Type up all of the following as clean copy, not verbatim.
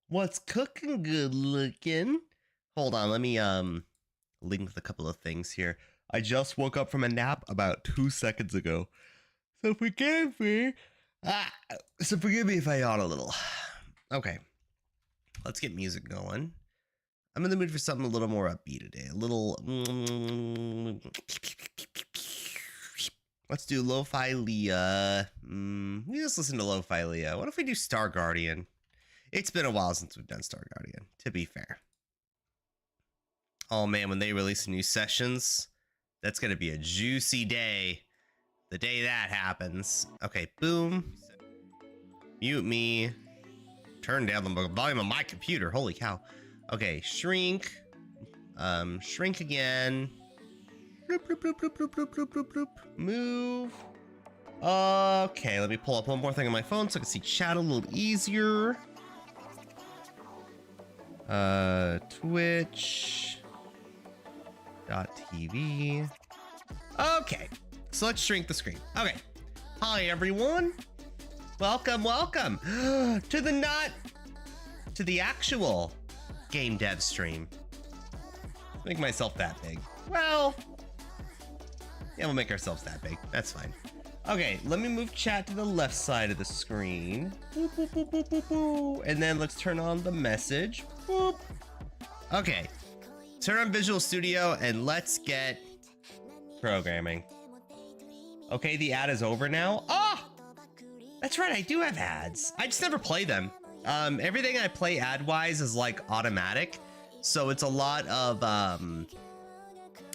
What's cooking good looking? Hold on, let me link with a couple of things here. I just woke up from a nap about 2 seconds ago. So forgive me. So forgive me if I yawn a little. Okay. Let's get music going. I'm in the mood for something a little more upbeat today. A little let's do Lo-Fi Leah. We just listen to Lo-Fi Leah. What if we do Star Guardian? It's been a while since we've done Star Guardian, to be fair. Oh man, when they release new sessions, that's gonna be a juicy day. The day that happens. Okay, boom. Mute me. Turn down the volume of my computer. Holy cow. Okay, shrink. Shrink again. Bloop, bloop, bloop, bloop, bloop, bloop, bloop, bloop, bloop. Move. Okay, let me pull up one more thing on my phone so I can see chat a little easier. Twitch.tv. Okay, so let's shrink the screen. Okay. Hi, everyone. Welcome, welcome to the actual game dev stream. Make myself that big. Well, yeah, we'll make ourselves that big. That's fine. Okay, let me move chat to the left side of the screen. Boop, boop, boop, boop, boop, boop. And then let's turn on the message. Boop. Okay, turn on Visual Studio and let's get programming. Okay, the ad is over now. Oh, that's right, I do have ads. I just never play them. Everything I play ad-wise is like automatic. So it's a lot of,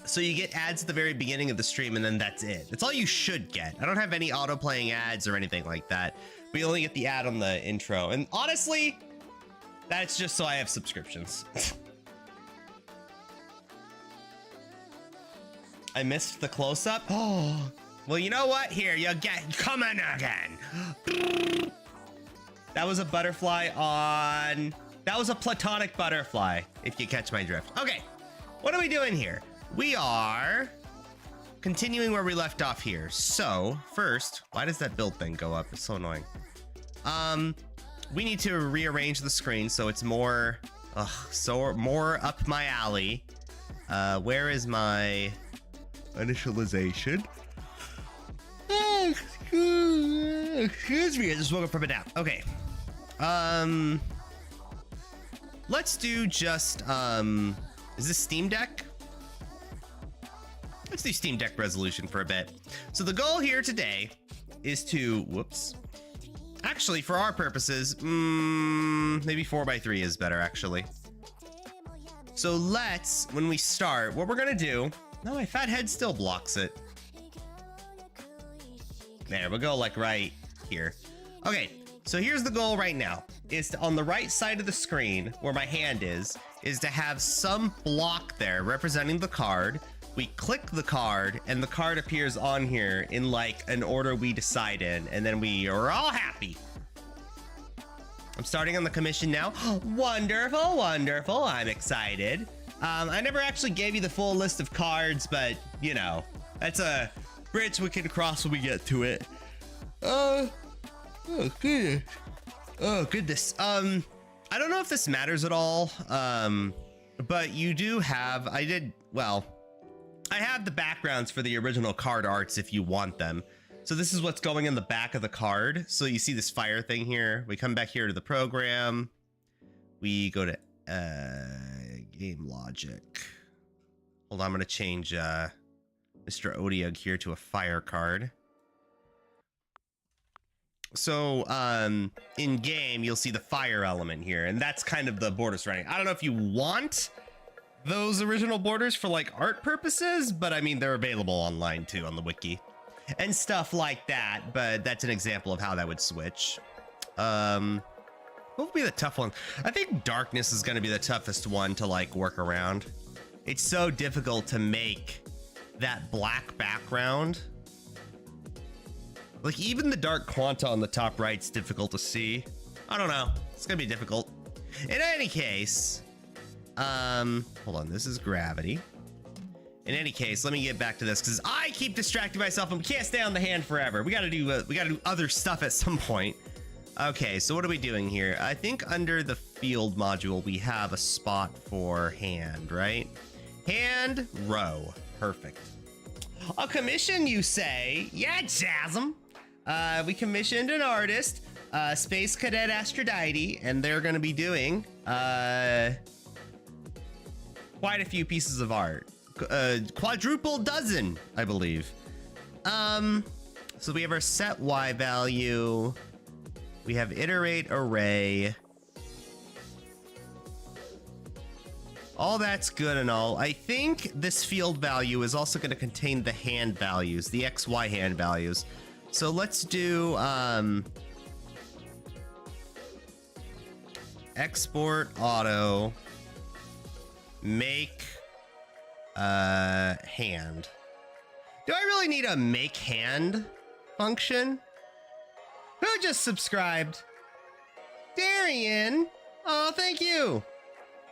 so you get ads at the very beginning of the stream and then that's it. That's all you should get. I don't have any auto-playing ads or anything like that. We only get the ad on the intro. And honestly, that's just so I have subscriptions. I missed the close-up. Oh, well, you know what? Here, you get coming again. That was a butterfly on... That was a platonic butterfly, if you catch my drift. Okay, what are we doing here? We are continuing where we left off here. So, first, why does that build thing go up? It's so annoying. We need to rearrange the screen so it's more, more up my alley. Where is my initialization? Excuse me, I just woke up from a nap. Okay. Let's do just, is this Steam Deck? Let's do Steam Deck resolution for a bit. So the goal here today is to, whoops. Actually, for our purposes, maybe 4:3 is better, actually. So let's, when we start, what we're gonna do, no, my fat head still blocks it. There, we'll go like right here. Okay, so here's the goal right now, is to, on the right side of the screen, where my hand is to have some block there representing the card. We click the card, and the card appears on here in like an order we decide in, and then we are all happy. I'm starting on the commission now. Wonderful, wonderful, I'm excited. I never actually gave you the full list of cards, but you know, that's a bridge we can cross when we get to it. Oh goodness. Oh goodness. I don't know if this matters at all, but you do have, I have the backgrounds for the original card arts if you want them. So this is what's going in the back of the card. So you see this fire thing here. We come back here to the program. We go to game logic. Hold on, I'm gonna change Mr. Odiug here to a fire card. So in game, you'll see the fire element here, and that's kind of the borders running. I don't know if you want those original borders for like art purposes, but I mean, they're available online too on the wiki and stuff like that. But that's an example of how that would switch. What would be the tough one? I think darkness is going to be the toughest one to like work around. It's so difficult to make that black background. Like even the dark quanta on the top right's difficult to see. I don't know. It's gonna be difficult. In any case, hold on, this is gravity. In any case, let me get back to this because I keep distracting myself and we can't stay on the hand forever. We gotta do other stuff at some point. Okay, so what are we doing here? I think under the field module, we have a spot for hand, right? Hand, row. Perfect. A commission, you say? Yeah, Jasm. We commissioned an artist, Space Cadet Aphrodite, and they're going to be doing quite a few pieces of art. Quadruple dozen, I believe. So we have our set Y value. We have iterate array. All that's good and all. I think this field value is also going to contain the hand values, the XY hand values. So let's do export auto make hand. Do I really need a make hand function? Who just subscribed? Darian. Oh, thank you.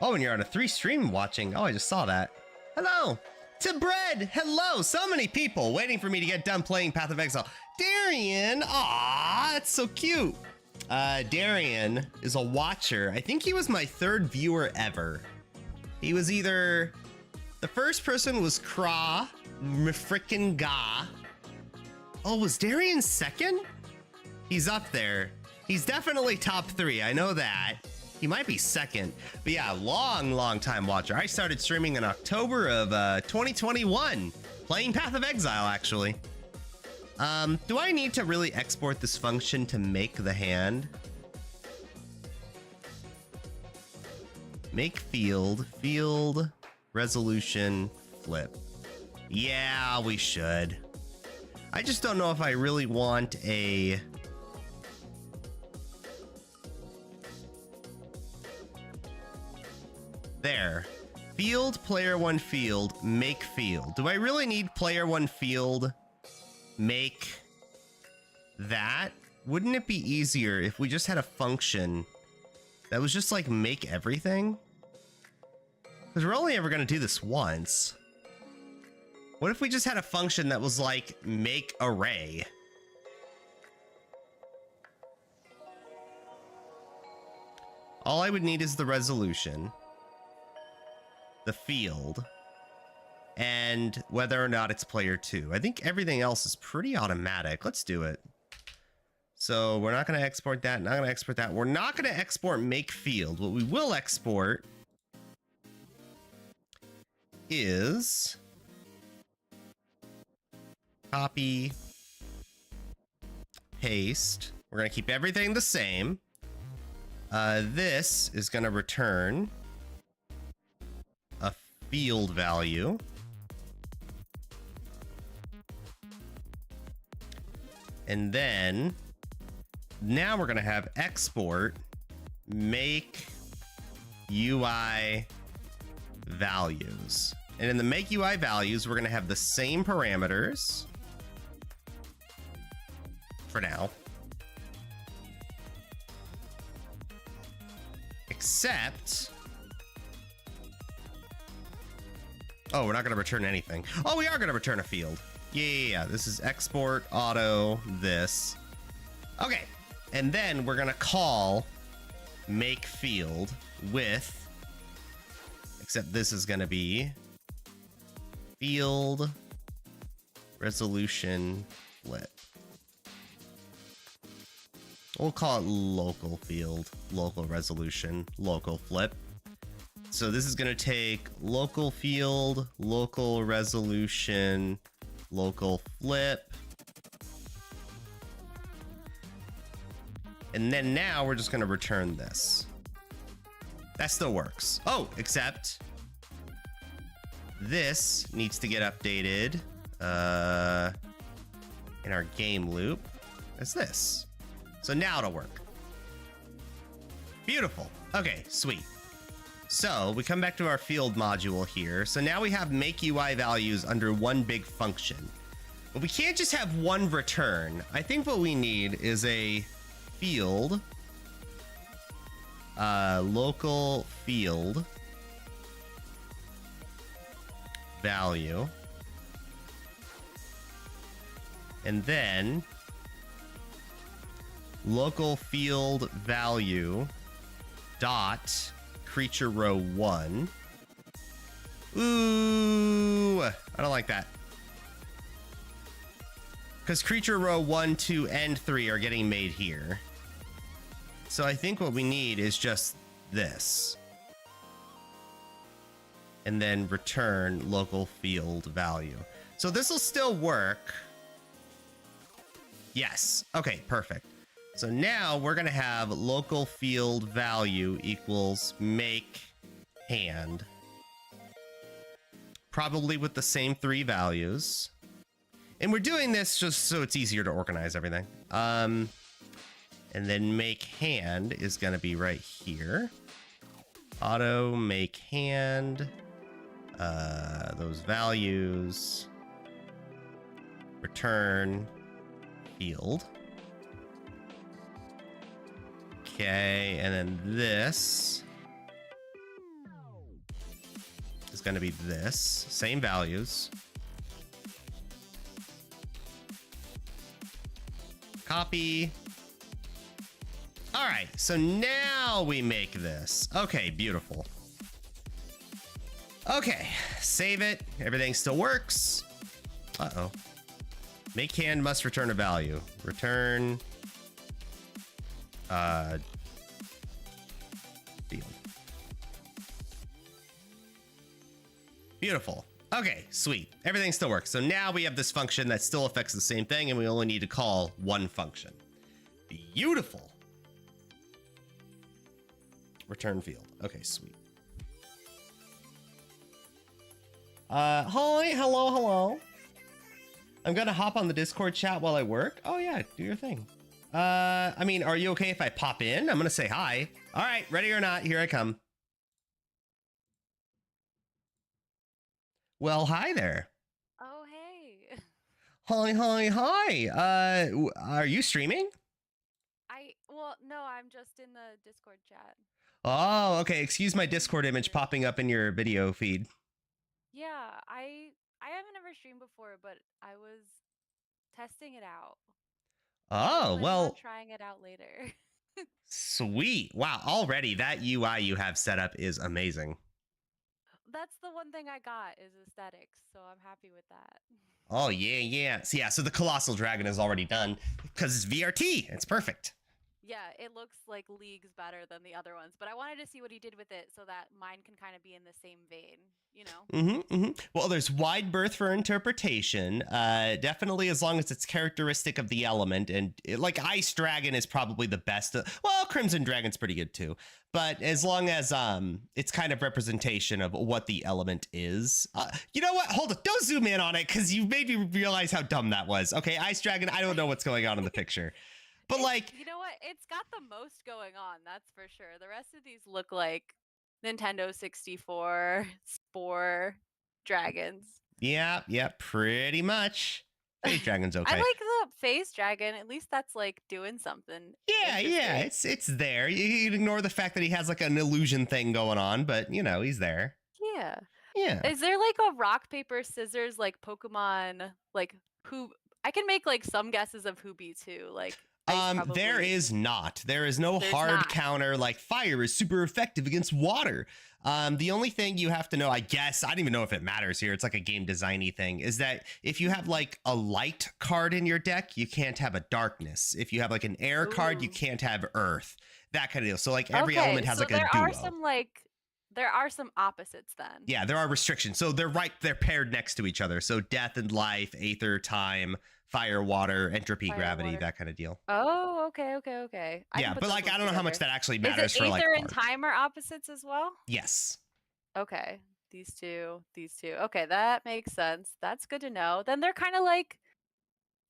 Oh, and you're on a 3 stream watching. Oh, I just saw that. Hello. To Bread. Hello. So many people waiting for me to get done playing Path of Exile. Darian. Aw, that's so cute. Darian is a watcher. I think he was my 3rd viewer ever. He was either... The first person was Kra, frickin' Ga. Oh, was Darian 2nd? He's up there. He's definitely top 3. I know that. He might be 2nd. But yeah, long time watcher. I started streaming in October of 2021. Playing Path of Exile, actually. Do I need to really export this function to make the hand? Make field. Field. Resolution. Flip. Yeah, we should. I just don't know if I really want a... There. Field, player 1 field, make field. Do I really need player 1 field, make that? Wouldn't it be easier if we just had a function that was just like make everything? Because we're only ever going to do this once. What if we just had a function that was like make array? All I would need is the resolution, the field, and whether or not it's player 2. I think everything else is pretty automatic. Let's do it. So we're not going to export that, not going to export that. We're not going to export make field. What we will export is copy, paste. We're going to keep everything the same. This is going to return a field value. And then now we're going to have export make UI values. And in the make UI values, we're going to have the same parameters for now. Except... Oh, we're not going to return anything. Oh, we are going to return a field. Yeah. This is export auto this. Okay. And then we're going to call make field with, except this is going to be field resolution flip. We'll call it local field, local resolution, local flip. So this is going to take local field, local resolution, local flip. And then now we're just going to return this. That still works. Oh, except this needs to get updated in our game loop as this. So now it'll work. Beautiful. Okay, sweet. So we come back to our field module here. So now we have make UI values under one big function. But we can't just have one return. I think what we need is a field, local field value. And then local field value dot creature row 1. Ooh, I don't like that. Because creature row 1, 2, and 3 are getting made here. So I think what we need is just this. And then return local field value. So this will still work. Yes. Okay, perfect. So now we're going to have local field value equals make hand. Probably with the same 3 values. And we're doing this just so it's easier to organize everything. And then make hand is going to be right here. Auto make hand. Those values. Return field. Okay, and then this is going to be this. Same values. Copy. All right, so now we make this. Okay, beautiful. Okay, save it. Everything still works. Uh-oh. Make hand must return a value. Return field. Beautiful. Okay, sweet. Everything still works. So now we have this function that still affects the same thing, and we only need to call one function. Beautiful. Return field. Okay, sweet. Hi, hello. I'm gonna hop on the Discord chat while I work. Oh yeah, do your thing. I mean, are you okay if I pop in? I'm gonna say hi. All right, ready or not, here I come. Well, hi there. Oh, hey. Hi. Are you streaming? Well, no, I'm just in the Discord chat. Oh, okay. Excuse my Discord image popping up in your video feed. Yeah, I haven't ever streamed before, but I was testing it out. Oh, well, Trying it out later. sweet. Wow, already that UI you have set up is amazing. That's the one thing I got is aesthetics, so I'm happy with that. Oh, yeah. So the Colossal Dragon is already done because it's VRT. It's perfect. Yeah, it looks like leagues better than the other ones, but I wanted to see what he did with it so that mine can kind of be in the same vein, you know? Well, there's wide berth for interpretation. Definitely as long as it's characteristic of the element. And like Ice Dragon is probably the best. Well, Crimson Dragon's pretty good too. But as long as it's kind of representation of what the element is. You know what? Hold it. Don't zoom in on it because you made me realize how dumb that was. Okay, Ice Dragon, I don't know what's going on in the picture. But like, you know what? It's got the most going on, that's for sure. The rest of these look like Nintendo 64 Spore dragons. Yeah, pretty much. Phase Dragon's okay. I like the Phase Dragon. At least that's like doing something. Yeah, it's there. You can ignore the fact that he has like an illusion thing going on, but you know, he's there. Yeah. Is there like a rock, paper, scissors, like Pokemon, like who? I can make like some guesses of who beats who, like. There is not. There is no hard counter. Like fire is super effective against water. The only thing you have to know, I guess, I don't even know if it matters here. It's like a game designy thing, is that if you have like a light card in your deck, you can't have a darkness. If you have like an air card, you can't have earth. That kind of deal. So like every element has like a duo. There are some opposites then. Yeah, there are restrictions. So they're paired next to each other. So death and life, aether, time, fire, water, entropy, gravity, that kind of deal. Oh, okay. Yeah, but like I don't know how much that actually matters for like. Ether and time are opposites as well? Yes. Okay. These two. Okay, that makes sense. That's good to know. Then they're kind of like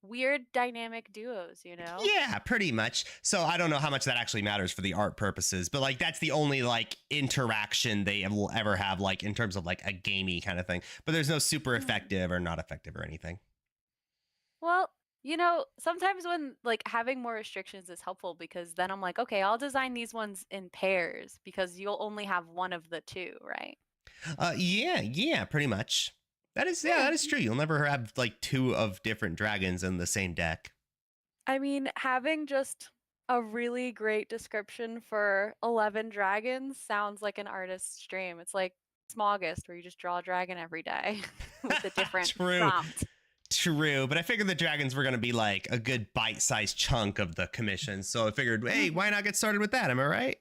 weird dynamic duos, you know? Yeah, pretty much. So I don't know how much that actually matters for the art purposes, but like that's the only like interaction they will ever have, like in terms of like a gamey kind of thing. But there's no super effective or not effective or anything. Well, you know, sometimes when like having more restrictions is helpful because then I'm like, okay, I'll design these ones in pairs because you'll only have one of the two, right? Yeah, pretty much. That is true. You'll never have like two of different dragons in the same deck. I mean, having just A really great description for 11 dragons sounds like an artist's dream. It's like Smoggist, where you just draw a dragon every day with a different True. prompt. True, but I figured the dragons were going to be like a good bite-sized chunk of the commission, so I figured, hey, why not get started with that? Am I right?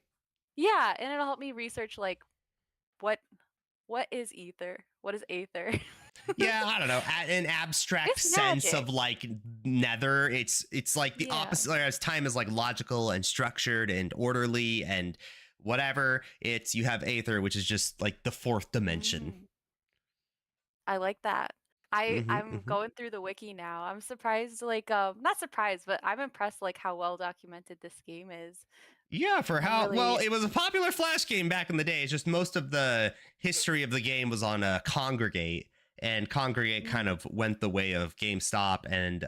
Yeah, and it'll help me research like what what is ether? What is aether? Yeah, I don't know. An abstract It's sense magic. of like nether. It's like the Yeah. opposite. Like, as time is like logical and structured and orderly and whatever. It's you have aether, which is just like the fourth dimension. Mm, I like that. Hmm, I'm hmm. going through the wiki now. I'm surprised, like not surprised, but I'm impressed like how well documented this game is. Yeah, for I'm how well really it was a popular Flash game back in the day. It's just most of the history of the game was on Congregate, and Congregate kind of went the way of GameStop and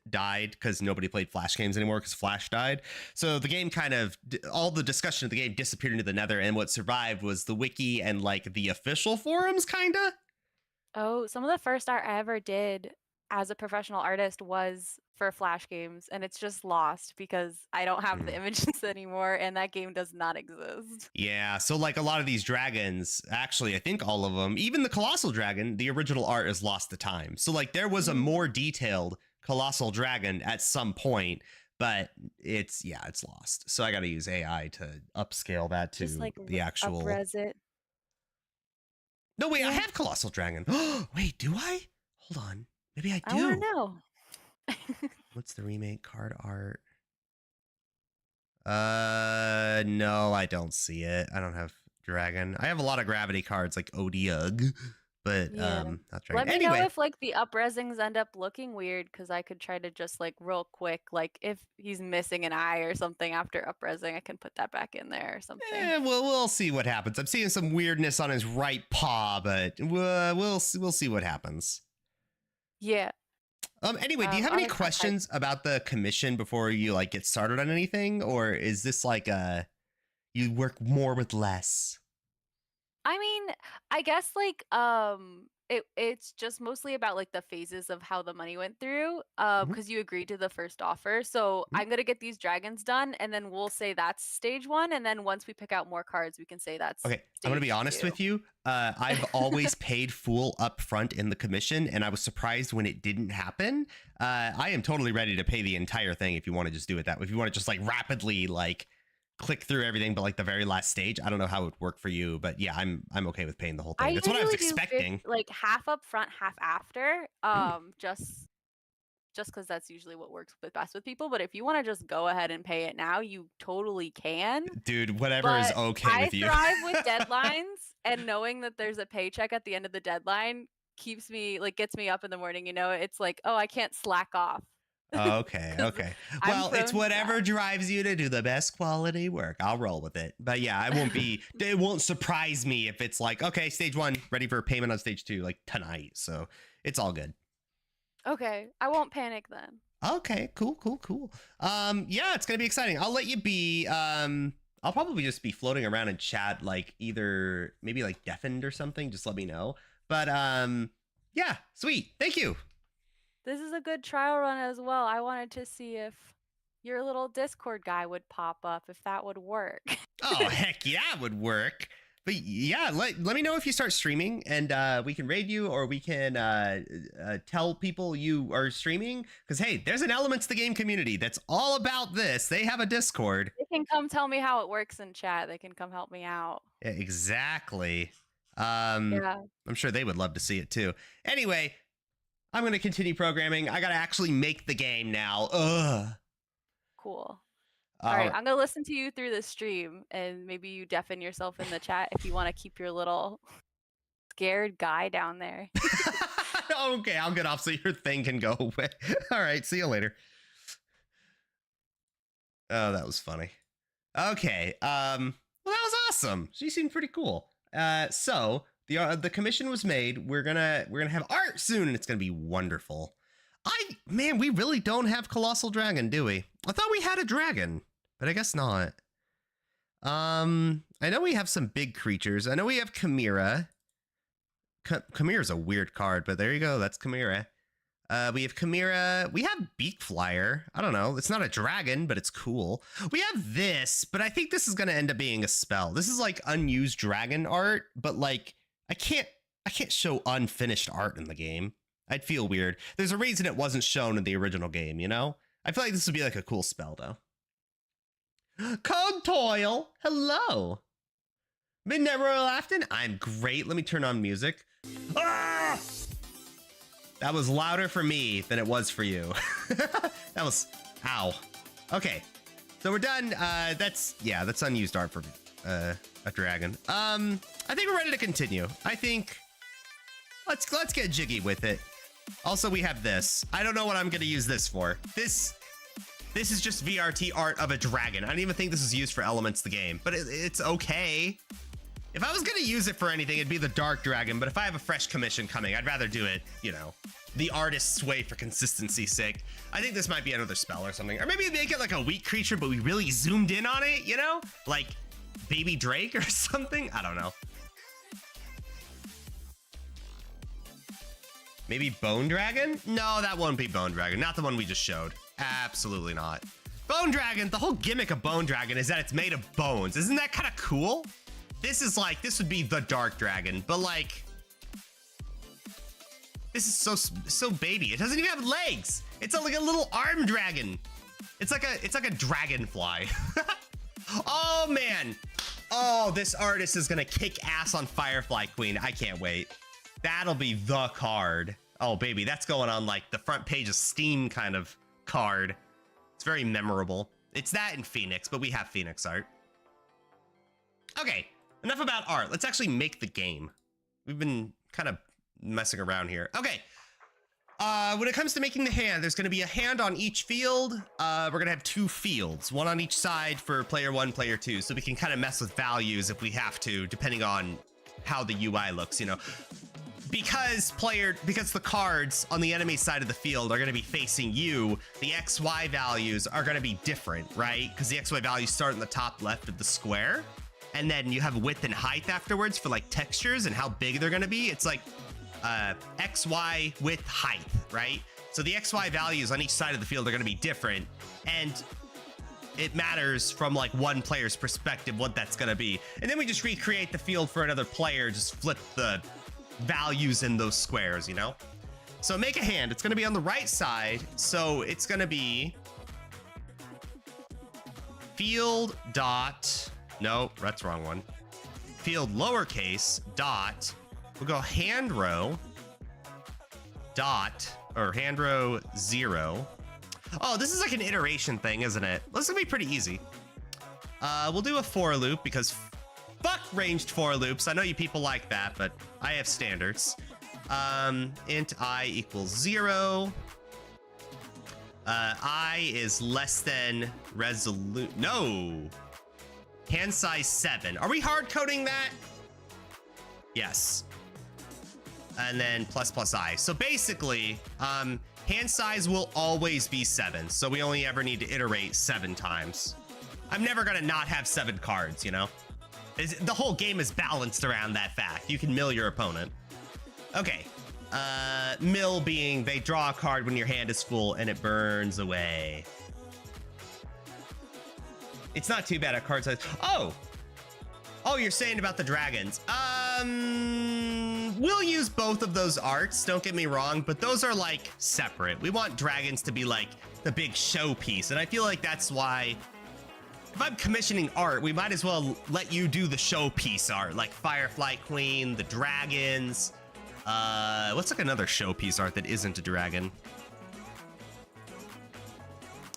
died because nobody played Flash games anymore because Flash died. So the game kind of all the discussion of the game disappeared into the Nether, and what survived was the wiki and like the official forums, kinda. Oh, some of the first art I ever did as a professional artist was for Flash games, and it's just lost because I don't have the images anymore, and that game does not exist. Yeah, so like a lot of these dragons, actually, I think all of them, even the colossal dragon, the original art is lost to time. So like there was a more detailed colossal dragon at some point, but it's lost. So I got to use AI to upscale that Just to like the actual. upres it. No, wait, I Yeah, have colossal dragon. Wait, do I? Hold on. Maybe I I want to do. know. What's the remake card art? No, I don't see it. I don't have dragon. I have a lot of gravity cards like Odiug, but Yeah. not dragon. Let me know Anyway, if like the upresings end up looking weird because I could try to just like real quick, like if he's missing an eye or something after upresing, I can put that back in there or something. we'll see what happens. I'm seeing some weirdness on his right paw, but we'll see what happens. Yeah. Anyway, do you have I'm any excited. questions about the commission before you like get started on anything, or is this like you work more with less? I mean, I guess like it's just mostly about like the phases of how the money went through Mhm, because you agreed to the first offer. So mhm. I'm gonna get these dragons done and then we'll say that's stage 1 and then once we pick out more cards we can say that's Okay, I'm gonna be stage honest 2. with you. I've always paid full upfront in the commission, and I was surprised when it didn't happen. I am totally ready to pay the entire thing if you want to just do it that way. If you want to just like rapidly like click through everything, but like the very last stage, I don't know how it would work for you, but yeah, I'm okay with paying the whole I thing. That's what I was usually do expecting. like half up front, half after. Mm. Just because that's usually what works with best with people. But if you want to just go ahead and pay it now, you totally can. Dude, whatever is But okay I with you. thrive with deadlines, and knowing that there's a paycheck at the end of the deadline keeps me like gets me up in the morning. You know, it's like, oh, I can't slack off Okay, because okay. I'm Well, it's prone to that. whatever drives you to do the best quality work. I'll roll with it. But yeah, I won't be, it won't surprise me if it's like, okay, stage 1, ready for payment on stage 2, like tonight. So it's all good. Okay, I won't panic then. Okay, cool, cool, cool. Yeah, it's gonna be exciting. I'll let you be. I'll probably just be floating around in chat, like either maybe like deafened or something. Just let me know. But yeah, sweet. Thank you. This is a good trial run as well. I wanted to see if your little Discord guy would pop up, if that would work. Oh heck yeah, it would work. But yeah, let me know if you start streaming, and we can raid you, or we can tell people you are streaming. Because hey, there's an element to the game community that's all about this. They have a Discord. They can come tell me how it works in chat. They can come help me out. Yeah, exactly. Yeah, I'm sure they would love to see it too. Anyway, I'm going to continue programming. I got to actually make the game now. Ugh. cool. All All right, right. I'm gonna listen to you through the stream, and maybe you deafen yourself in the chat if you want to keep your little scared guy down there. Okay, I'll get off so your thing can go away. All right, see you later. Oh, that was funny. Okay. Well, that was awesome. She seemed pretty cool. So the commission was made. We're gonna have art soon, and it's gonna be wonderful. Man, we really don't have Colossal Dragon, do we? I thought we had a dragon, but I guess not. I know we have some big creatures. I know we have Chimera. Chimera's a weird card, but there you go. That's Chimera. We have Chimera. We have Beak Flyer. I don't know. It's not a dragon, but it's cool. We have this, but I think this is going to end up being a spell. This is like unused dragon art, but like I can't show unfinished art in the game. I'd feel weird. There's a reason it wasn't shown in the original game, you know? I feel like this would be like a cool spell though. Cogtoil, hello. Midnight Royal Afton, I'm great. Let me turn on music. Ah! That was louder for me than it was for you. That was, ow. Okay, so we're done. That's unused art for a dragon. I think we're ready to continue. I think let's get jiggy with it. Also, we have this. I don't know what I'm gonna use this for. This is just VRT art of a dragon. I don't even think this is used for elements of the game, but it's okay. If I was gonna use it for anything, it'd be the Dark Dragon, but if I have a fresh commission coming, I'd rather do it, you know, the artist's way for consistency's sake. I think this might be another spell or something. Or maybe make it like a weak creature, but we really zoomed in on it, you know? Like Baby Drake or something? I don't know. Maybe Bone Dragon? No, that won't be Bone Dragon. Not the one we just showed. Absolutely not. Bone Dragon, the whole gimmick of Bone Dragon is that it's made of bones. Isn't that kind of cool? This is like, this would be the Dark Dragon, but like, this is so baby. It doesn't even have legs. It's like a little arm dragon. It's like a dragonfly. Oh man. Oh, this artist is gonna kick ass on Firefly Queen. I can't wait. That'll be the card. Oh baby, that's going on like the front page of Steam kind of card. It's very memorable. It's that in Phoenix, but we have Phoenix art. Okay. Enough about art. Let's actually make the game. We've been kind of messing around here. Okay. When it comes to making the hand, there's going to be a hand on each field. We're going to have 2 fields, one on each side for player 1, player 2. So we can kind of mess with values if we have to, depending on how the UI looks, you know. Because the cards on the enemy side of the field are going to be facing you, the XY values are going to be different, right? Because the XY values start in the top left of the square. And then you have width and height afterwards for like textures and how big they're going to be. It's like XY width height, right? So the XY values on each side of the field are going to be different. And it matters from like one player's perspective what that's going to be. And then we just recreate the field for another player, just flip the values in those squares, you know? So make a hand. It's going to be on the right side. So it's going to be field dot... No, that's the wrong one. Field lowercase dot. We'll go hand row dot, or hand row 0. Oh, this is like an iteration thing, isn't it? This is gonna be pretty easy. We'll do a for loop because fuck ranged for loops. I know you people like that, but I have standards. Int I equals 0. I is less than resolute. No. Hand size 7. Are we hard coding that? Yes. And then plus I. So basically, hand size will always be 7. So we only ever need to iterate 7 times. I'm never gonna not have 7 cards, you know? The whole game is balanced around that fact. You can mill your opponent. Okay. Mill being they draw a card when your hand is full and it burns away. It's not too bad at card size. Oh, you're saying about the dragons. We'll use both of those arts, don't get me wrong, but those are like separate. We want dragons to be like the big showpiece, and I feel like that's why if I'm commissioning art, we might as well let you do the showpiece art, like Firefly Queen, the dragons. What's like another showpiece art that isn't a dragon?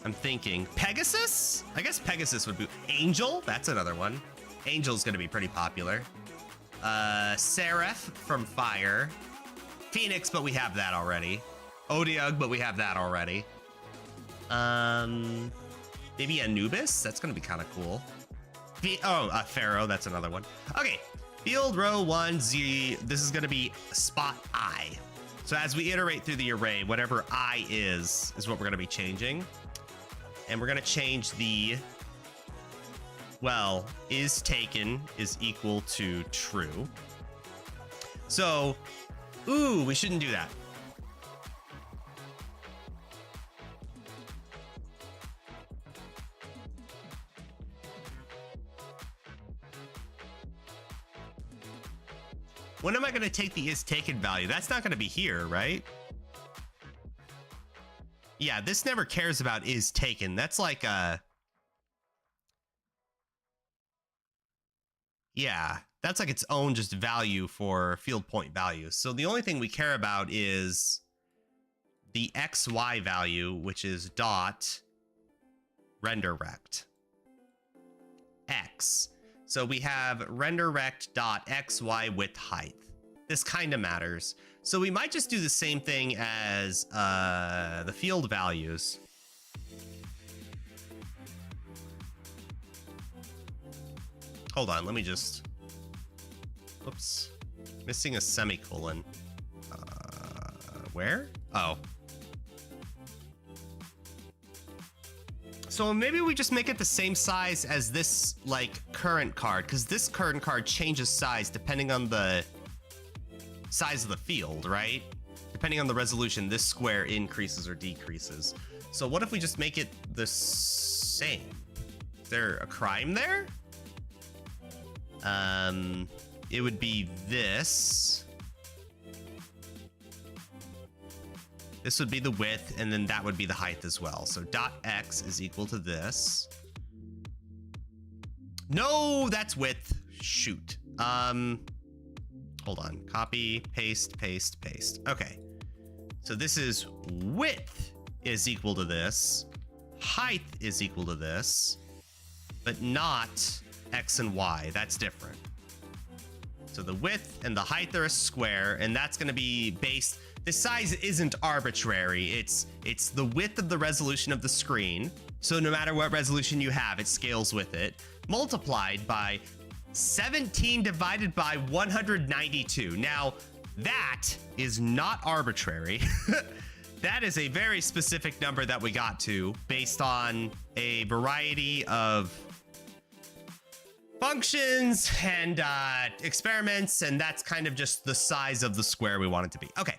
I'm thinking Pegasus? I guess Pegasus would be Angel. That's another one. Angel's gonna be pretty popular. Seraph from Fire. Phoenix, but we have that already. Odiug, but we have that already. Maybe Anubis? That's gonna be kind of cool. Pharaoh, that's another one. Okay, field row 1, Z. This is gonna be spot I. So as we iterate through the array, whatever I is what we're gonna be changing. And we're gonna change the, well, is taken is equal to true. So, ooh, we shouldn't do that. When am I going to take the is taken value? That's not going to be here, right? Yeah, this never cares about is taken. That's like a... Yeah, that's like its own just value for field point values. So the only thing we care about is the XY value, which is dot render rect X. So we have render rect dot XY width height. This kind of matters. So we might just do the same thing as the field values. Hold on, let me just... Oops. Missing a semicolon. Where? Oh. So maybe we just make it the same size as this, like, current card, because this current card changes size depending on the size of the field, right? Depending on the resolution, this square increases or decreases. So what if we just make it the same? Is there a crime there? It would be this. This would be the width, and then that would be the height as well. So dot X is equal to this. No, that's width. Shoot. Hold on. Copy, paste, paste, paste. Okay. So this is width is equal to this. Height is equal to this, but not X and Y. That's different. So the width and the height are a square, and that's going to be based... The size isn't arbitrary. It's the width of the resolution of the screen. So no matter what resolution you have, it scales with it, multiplied by 17 divided by 192. Now, that is not arbitrary. That is a very specific number that we got to based on a variety of functions and experiments, and that's kind of just the size of the square we want it to be. Okay.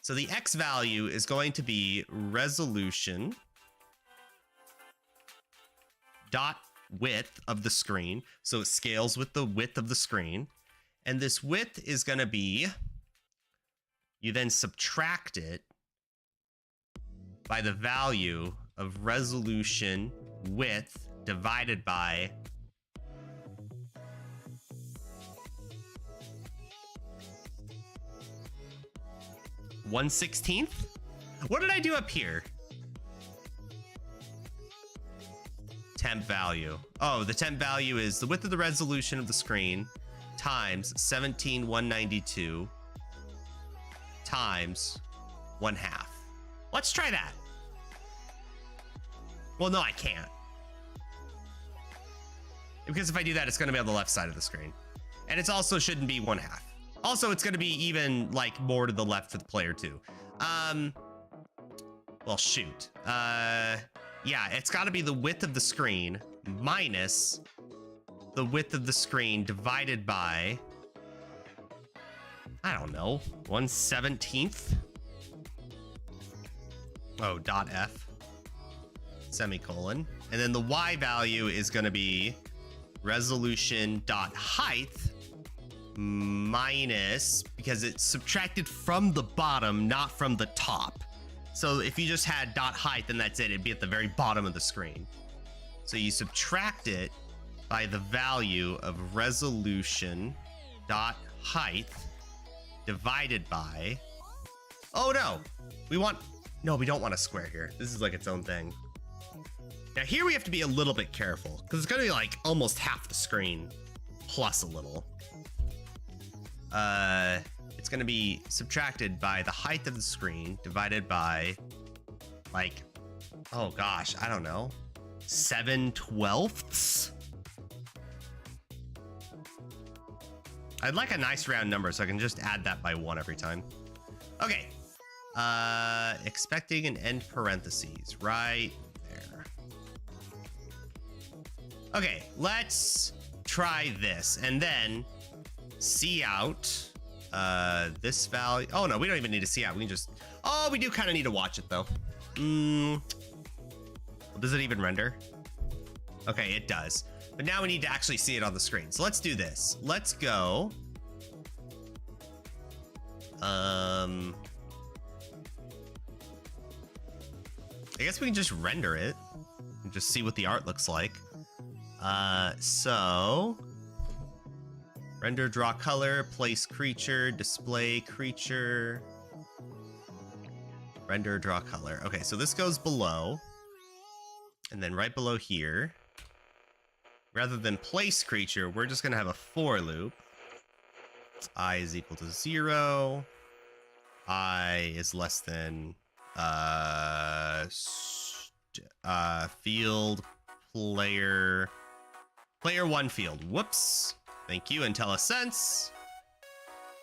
So the X value is going to be resolution dot width of the screen. So it scales with the width of the screen. And this width is going to be, you then subtract it by the value of resolution width divided by 1/16th? What did I do up here? Temp value. Oh, the temp value is the width of the resolution of the screen times 17,192 times 1/2. Let's try that. Well, no, I can't. Because if I do that, it's going to be on the left side of the screen. And it also shouldn't be 1/2. Also, it's going to be even, like, more to the left for the player, too. Well, shoot. Yeah, it's got to be the width of the screen minus the width of the screen divided by, I don't know, 1/17th? Oh, dot F. Semicolon. And then the Y value is going to be resolution dot height minus, because it's subtracted from the bottom, not from the top. So if you just had dot height, then that's it. It'd be at the very bottom of the screen. So you subtract it by the value of resolution dot height divided by... Oh, no. No, we don't want a square here. This is like its own thing. Now here we have to be a little bit careful because it's going to be like almost half the screen plus a little. It's going to be subtracted by the height of the screen divided by, like, oh gosh, I don't know, 7/12. I'd like a nice round number so I can just add that by 1 every time. Okay. Expecting an end parentheses right there. Okay, let's try this and then see out this value. Oh no, we don't even need to see out. We can just, oh, we do kind of need to watch it though. Well, does it even render? Okay, it does. But now we need to actually see it on the screen. So let's do this. Let's go I guess we can just render it and just see what the art looks like. So render, draw color, place creature, display creature, render, draw color. Okay, so this goes below, and then right below here, rather than place creature, we're just gonna have a for loop. I is equal to 0. I is less than field player 1 field. Whoops. Thank you. IntelliSense.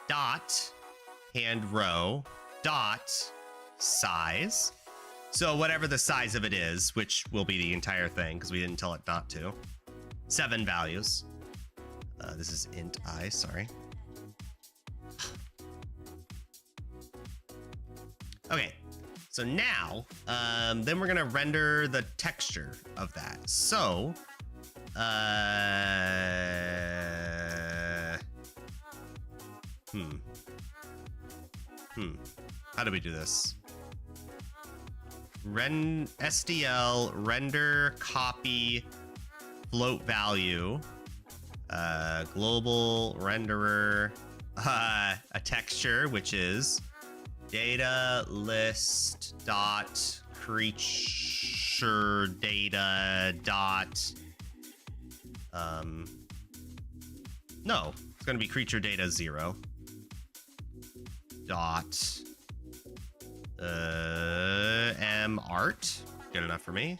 Dot hand row dot size. So whatever the size of it is, which will be the entire thing because we didn't tell it not to. 7 values. This is int I, sorry. Okay, so now, then we're gonna render the texture of that. So, how do we do this? SDL render copy float value, global renderer, a texture, which is data list dot creature data dot no, it's gonna be creature data 0 dot m art. Good enough for me.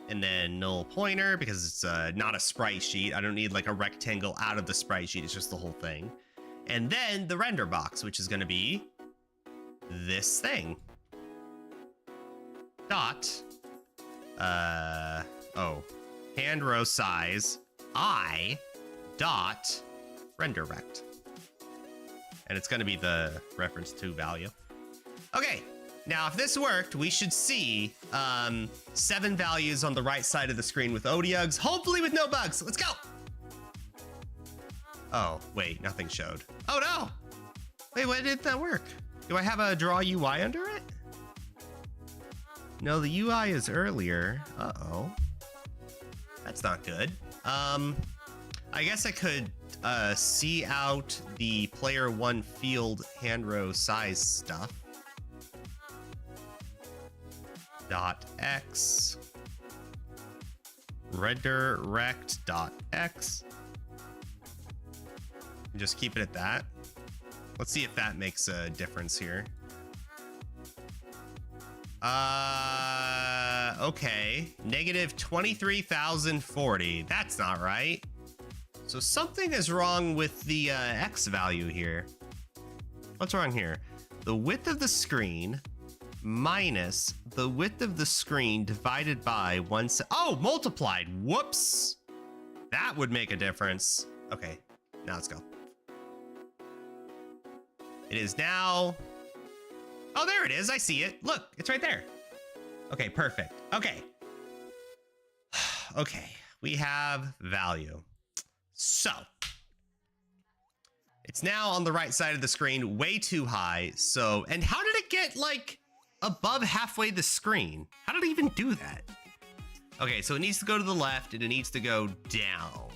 And then null pointer, because it's not a sprite sheet. I don't need like a rectangle out of the sprite sheet. It's just the whole thing. And then the render box, which is going to be this thing. Dot. Hand row size I dot render rect. And it's going to be the reference to value. Okay. Now, if this worked, we should see 7 values on the right side of the screen with ODUGs, hopefully with no bugs. Let's go. Oh, wait, nothing showed. Oh, no. Wait, why didn't that work? Do I have a draw UI under it? No, the UI is earlier. Uh-oh. That's not good. I guess I could see out the player 1 field hand row size stuff. Dot x render rect dot x. And just keep it at that. Let's see if that makes a difference here. Okay, negative 23,040. That's not right. So something is wrong with the x value here. What's wrong here? The width of the screen minus the width of the screen divided by oh, multiplied. Whoops. That would make a difference. Okay, now let's go. It is now. Oh, there it is. I see it. Look, it's right there. Okay, perfect. Okay. Okay, we have value. So it's now on the right side of the screen, way too high. So, and how did it get like above halfway the screen? How did it even do that? Okay, so it needs to go to the left and it needs to go down.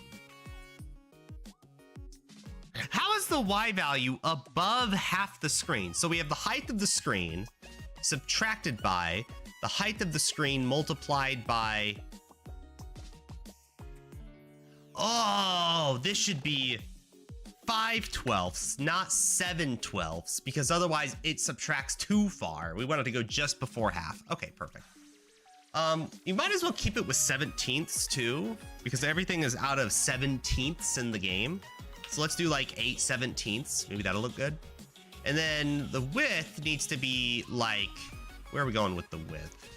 How is the Y value above half the screen? So we have the height of the screen subtracted by the height of the screen multiplied by... Oh, this should be 5/12, not 7/12, because otherwise it subtracts too far. We wanted to go just before half. Okay, perfect. You might as well keep it with 17ths too, because everything is out of 17ths in the game. So let's do like 8/17ths. Maybe that'll look good. And then the width needs to be like, where are we going with the width?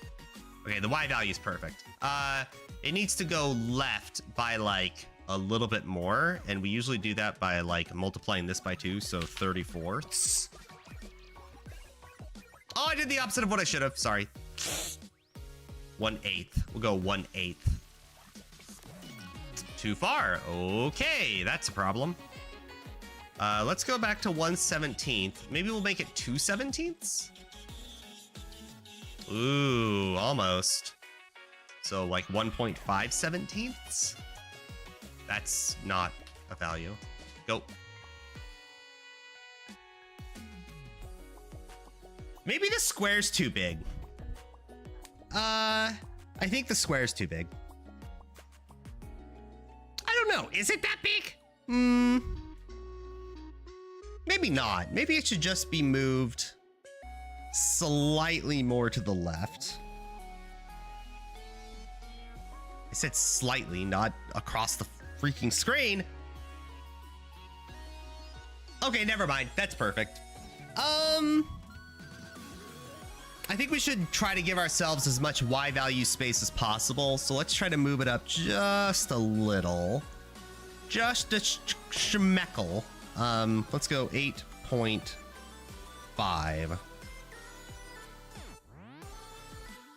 Okay, the Y value is perfect. It needs to go left by like a little bit more, and we usually do that by like multiplying this by 2, so 34ths. Oh, I did the opposite of what I should have. Sorry. 1/8. We'll go 1/8. Too far. Okay, that's a problem. Let's go back to 1/17. Maybe we'll make it 2/17. Ooh, almost. So like 1.5/17. That's not a value. Go. Maybe the square's too big. I think the square's too big. I don't know. Is it that big? Maybe not. Maybe it should just be moved slightly more to the left. I said slightly, not across the freaking screen. Okay, never mind. That's perfect. I think we should try to give ourselves as much Y value space as possible. So let's try to move it up just a little. Just a schmeckle. Let's go 8.5.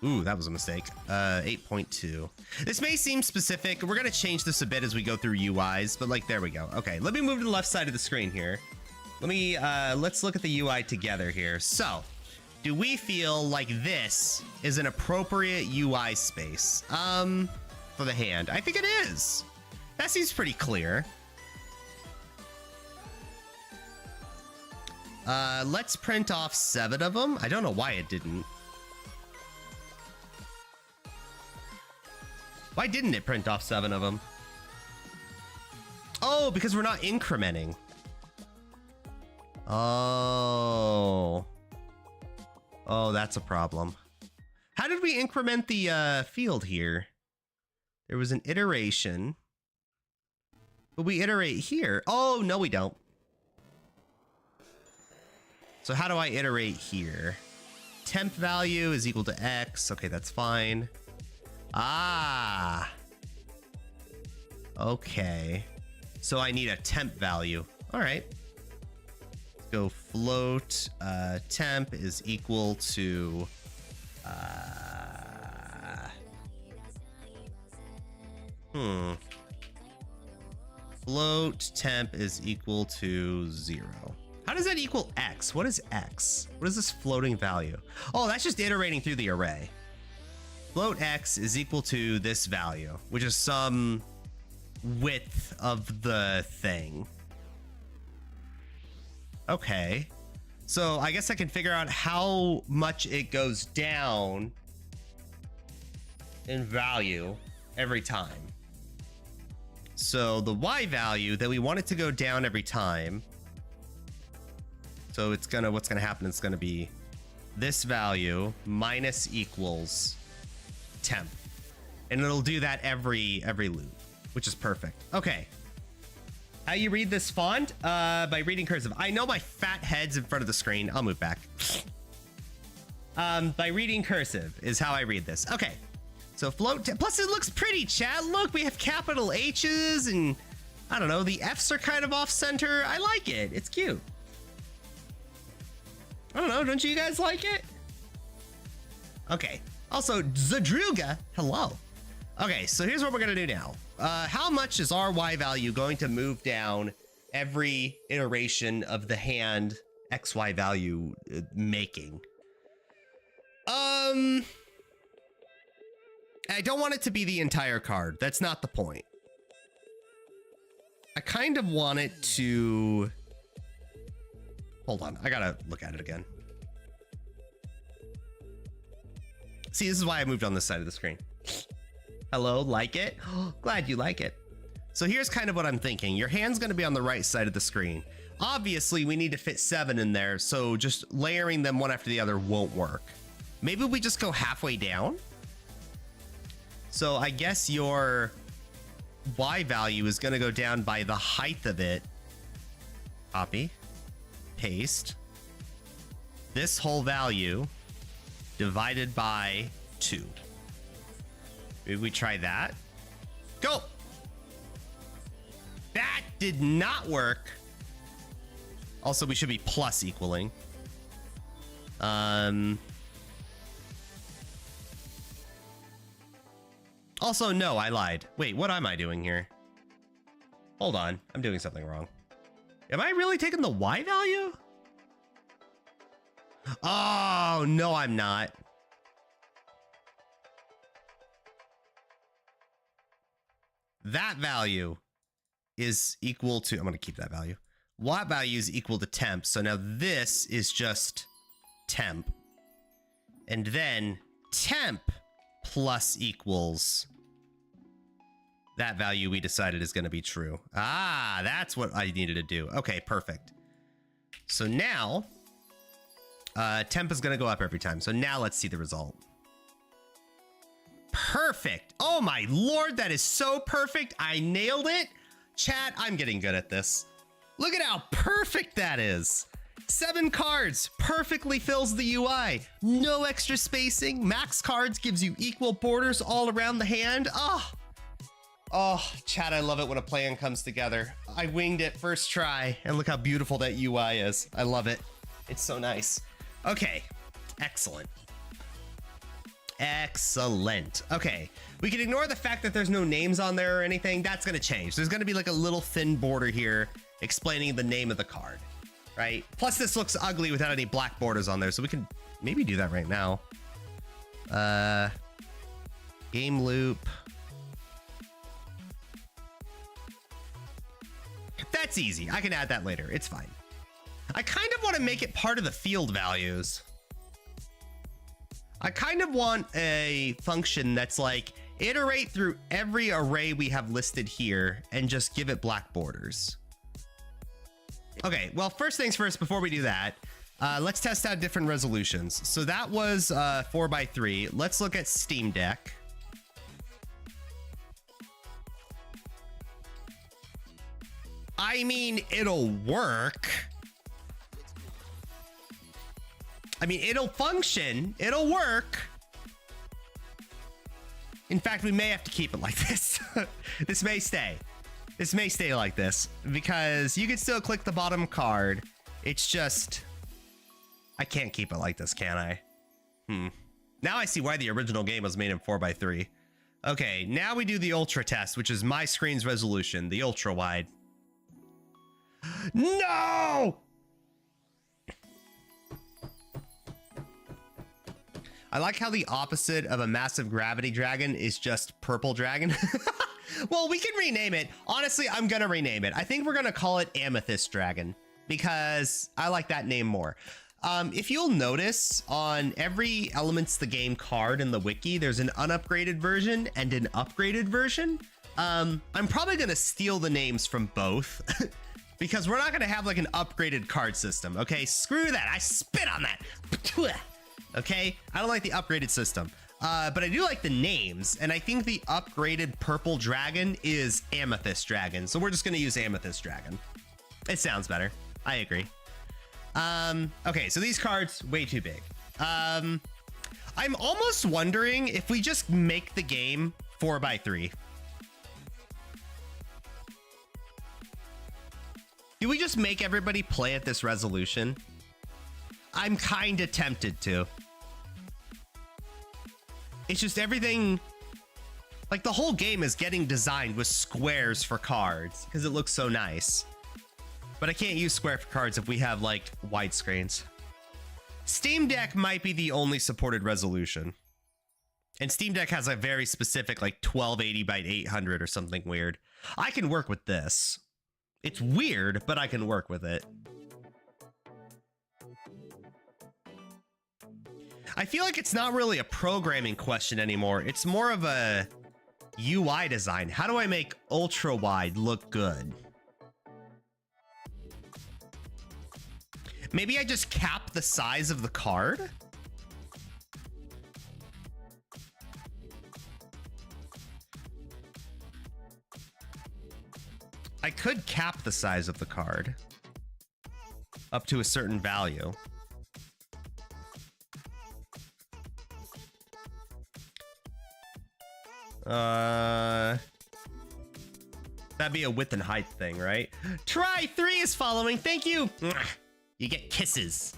Ooh, that was a mistake. 8.2. This may seem specific. We're gonna change this a bit as we go through UIs, but like, there we go. Okay, let me move to the left side of the screen here. Let's look at the UI together here. So, do we feel like this is an appropriate UI space for the hand? I think it is. That seems pretty clear. Let's print off 7 of them. I don't know why it didn't. Why didn't it print off 7 of them? Oh, because we're not incrementing. Oh, that's a problem. How did we increment the field here? There was an iteration. But we iterate here. Oh, no, we don't. So how do I iterate here? Temp value is equal to X. Okay, that's fine. Ah. Okay. So I need a temp value. All right. Let's go float. Temp is equal to... Float temp is equal to 0. How does that equal X? What is X? What is this floating value? Oh, that's just iterating through the array. Float X is equal to this value, which is some width of the thing. Okay. So I guess I can figure out how much it goes down in value every time. So the Y value that we want it to go down every time. So it's gonna, what's gonna happen is gonna be this value minus equals temp. And it'll do that every loop, which is perfect. Okay. How you read this font? By reading cursive. I know my fat head's in front of the screen. I'll move back. By reading cursive is how I read this. Okay. So float, plus it looks pretty, chat. Look, we have capital H's and I don't know, the F's are kind of off center. I like it. It's cute. I don't know, don't you guys like it? Okay. Also, Zadruga, hello. Okay, so here's what we're gonna do now. How much is our Y value going to move down every iteration of the hand XY value making? I don't want it to be the entire card. That's not the point. I kind of want it to... Hold on, I gotta look at it again. See, this is why I moved on this side of the screen. Hello, like it? Glad you like it. So here's kind of what I'm thinking. Your hand's gonna be on the right side of the screen. Obviously, we need to fit 7 in there, so just layering them one after the other won't work. Maybe we just go halfway down? So I guess your Y value is gonna go down by the height of it. Copy. Paste. This whole value divided by 2. Maybe we try that. Go! That did not work. Also, we should be plus equaling. Also, no, I lied. Wait, what am I doing here? Hold on, I'm doing something wrong. Am I really taking the Y value? Oh, no, I'm not. That value is equal to, I'm going to keep that value. Watt value is equal to temp. So now this is just temp. And then temp plus equals that value we decided is going to be true. Ah, that's what I needed to do. Okay, perfect. So now temp is going to go up every time. So now let's see the result. Perfect. Oh my Lord, that is so perfect. I nailed it. Chat, I'm getting good at this. Look at how perfect that is. 7 cards perfectly fills the UI. No extra spacing. Max cards gives you equal borders all around the hand. Oh, chat, I love it when a plan comes together. I winged it first try, and look how beautiful that UI is. I love it. It's so nice. Okay, excellent. Excellent. Okay, we can ignore the fact that there's no names on there or anything. That's gonna change. There's gonna be like a little thin border here explaining the name of the card, right? Plus this looks ugly without any black borders on there, so we can maybe do that right now. Game loop. That's easy. I can add that later. It's fine. I kind of want to make it part of the field values. I kind of want a function that's like iterate through every array we have listed here and just give it black borders. Okay, well, first things first, before we do that, let's test out different resolutions. So that was 4:3. Let's look at Steam Deck. I mean, it'll work. I mean, it'll function. It'll work. In fact, we may have to keep it like this. This may stay. This may stay like this because you can still click the bottom card. It's just, I can't keep it like this, can I? Now I see why the original game was made in 4:3. Okay, now we do the ultra test, which is my screen's resolution, the ultra wide. No! I like how the opposite of a massive gravity dragon is just purple dragon. Well, we can rename it. Honestly, I'm gonna rename it. I think we're gonna call it Amethyst Dragon because I like that name more. If you'll notice, on every Elements the Game card in the wiki, there's an unupgraded version and an upgraded version. I'm probably gonna steal the names from both because we're not gonna have like an upgraded card system. Okay, screw that. I spit on that. Okay, I don't like the upgraded system, but I do like the names, and I think the upgraded purple dragon is Amethyst Dragon, so we're just gonna use Amethyst Dragon. It sounds better. I agree. Okay, so these cards, way too big. I'm almost wondering if we just make the game 4:3. Do we just make everybody play at this resolution? I'm kind of tempted to. It's just everything, like the whole game is getting designed with squares for cards because it looks so nice. But I can't use square for cards if we have like widescreens. Steam Deck might be the only supported resolution. And Steam Deck has a very specific like 1280 by 800 or something weird. I can work with this. It's weird, but I can work with it. I feel like it's not really a programming question anymore. It's more of a UI design. How do I make ultra wide look good? Maybe I just cap the size of the card? I could cap the size of the card up to a certain value. That'd be a width and height thing, right? Try3 is following. Thank you. You get kisses.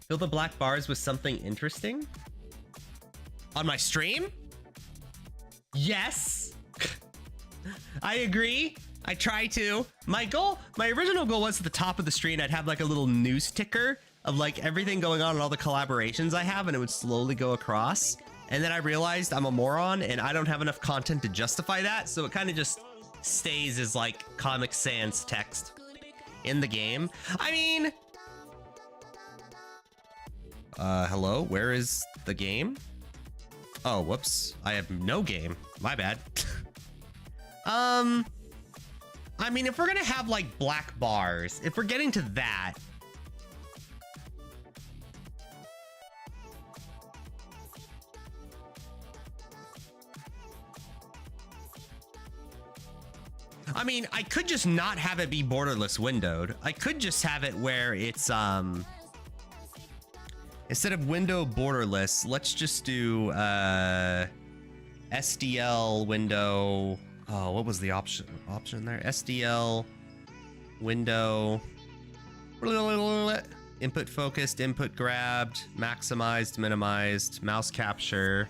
Fill the black bars with something interesting on my stream. Yes. I agree. I try to. My original goal was at the top of the screen, I'd have like a little news ticker of like everything going on and all the collaborations I have, and it would slowly go across. And then I realized I'm a moron and I don't have enough content to justify that, so it kind of just stays as like Comic Sans text in the game. I mean, hello, where is the game? Oh, whoops, I have no game. My bad. I mean, if we're gonna have like black bars, if we're getting to that, I mean, I could just not have it be borderless windowed. I could just have it where it's, instead of window borderless, let's just do, SDL window. Oh, what was the option there? SDL window, input focused, input grabbed, maximized, minimized, mouse capture,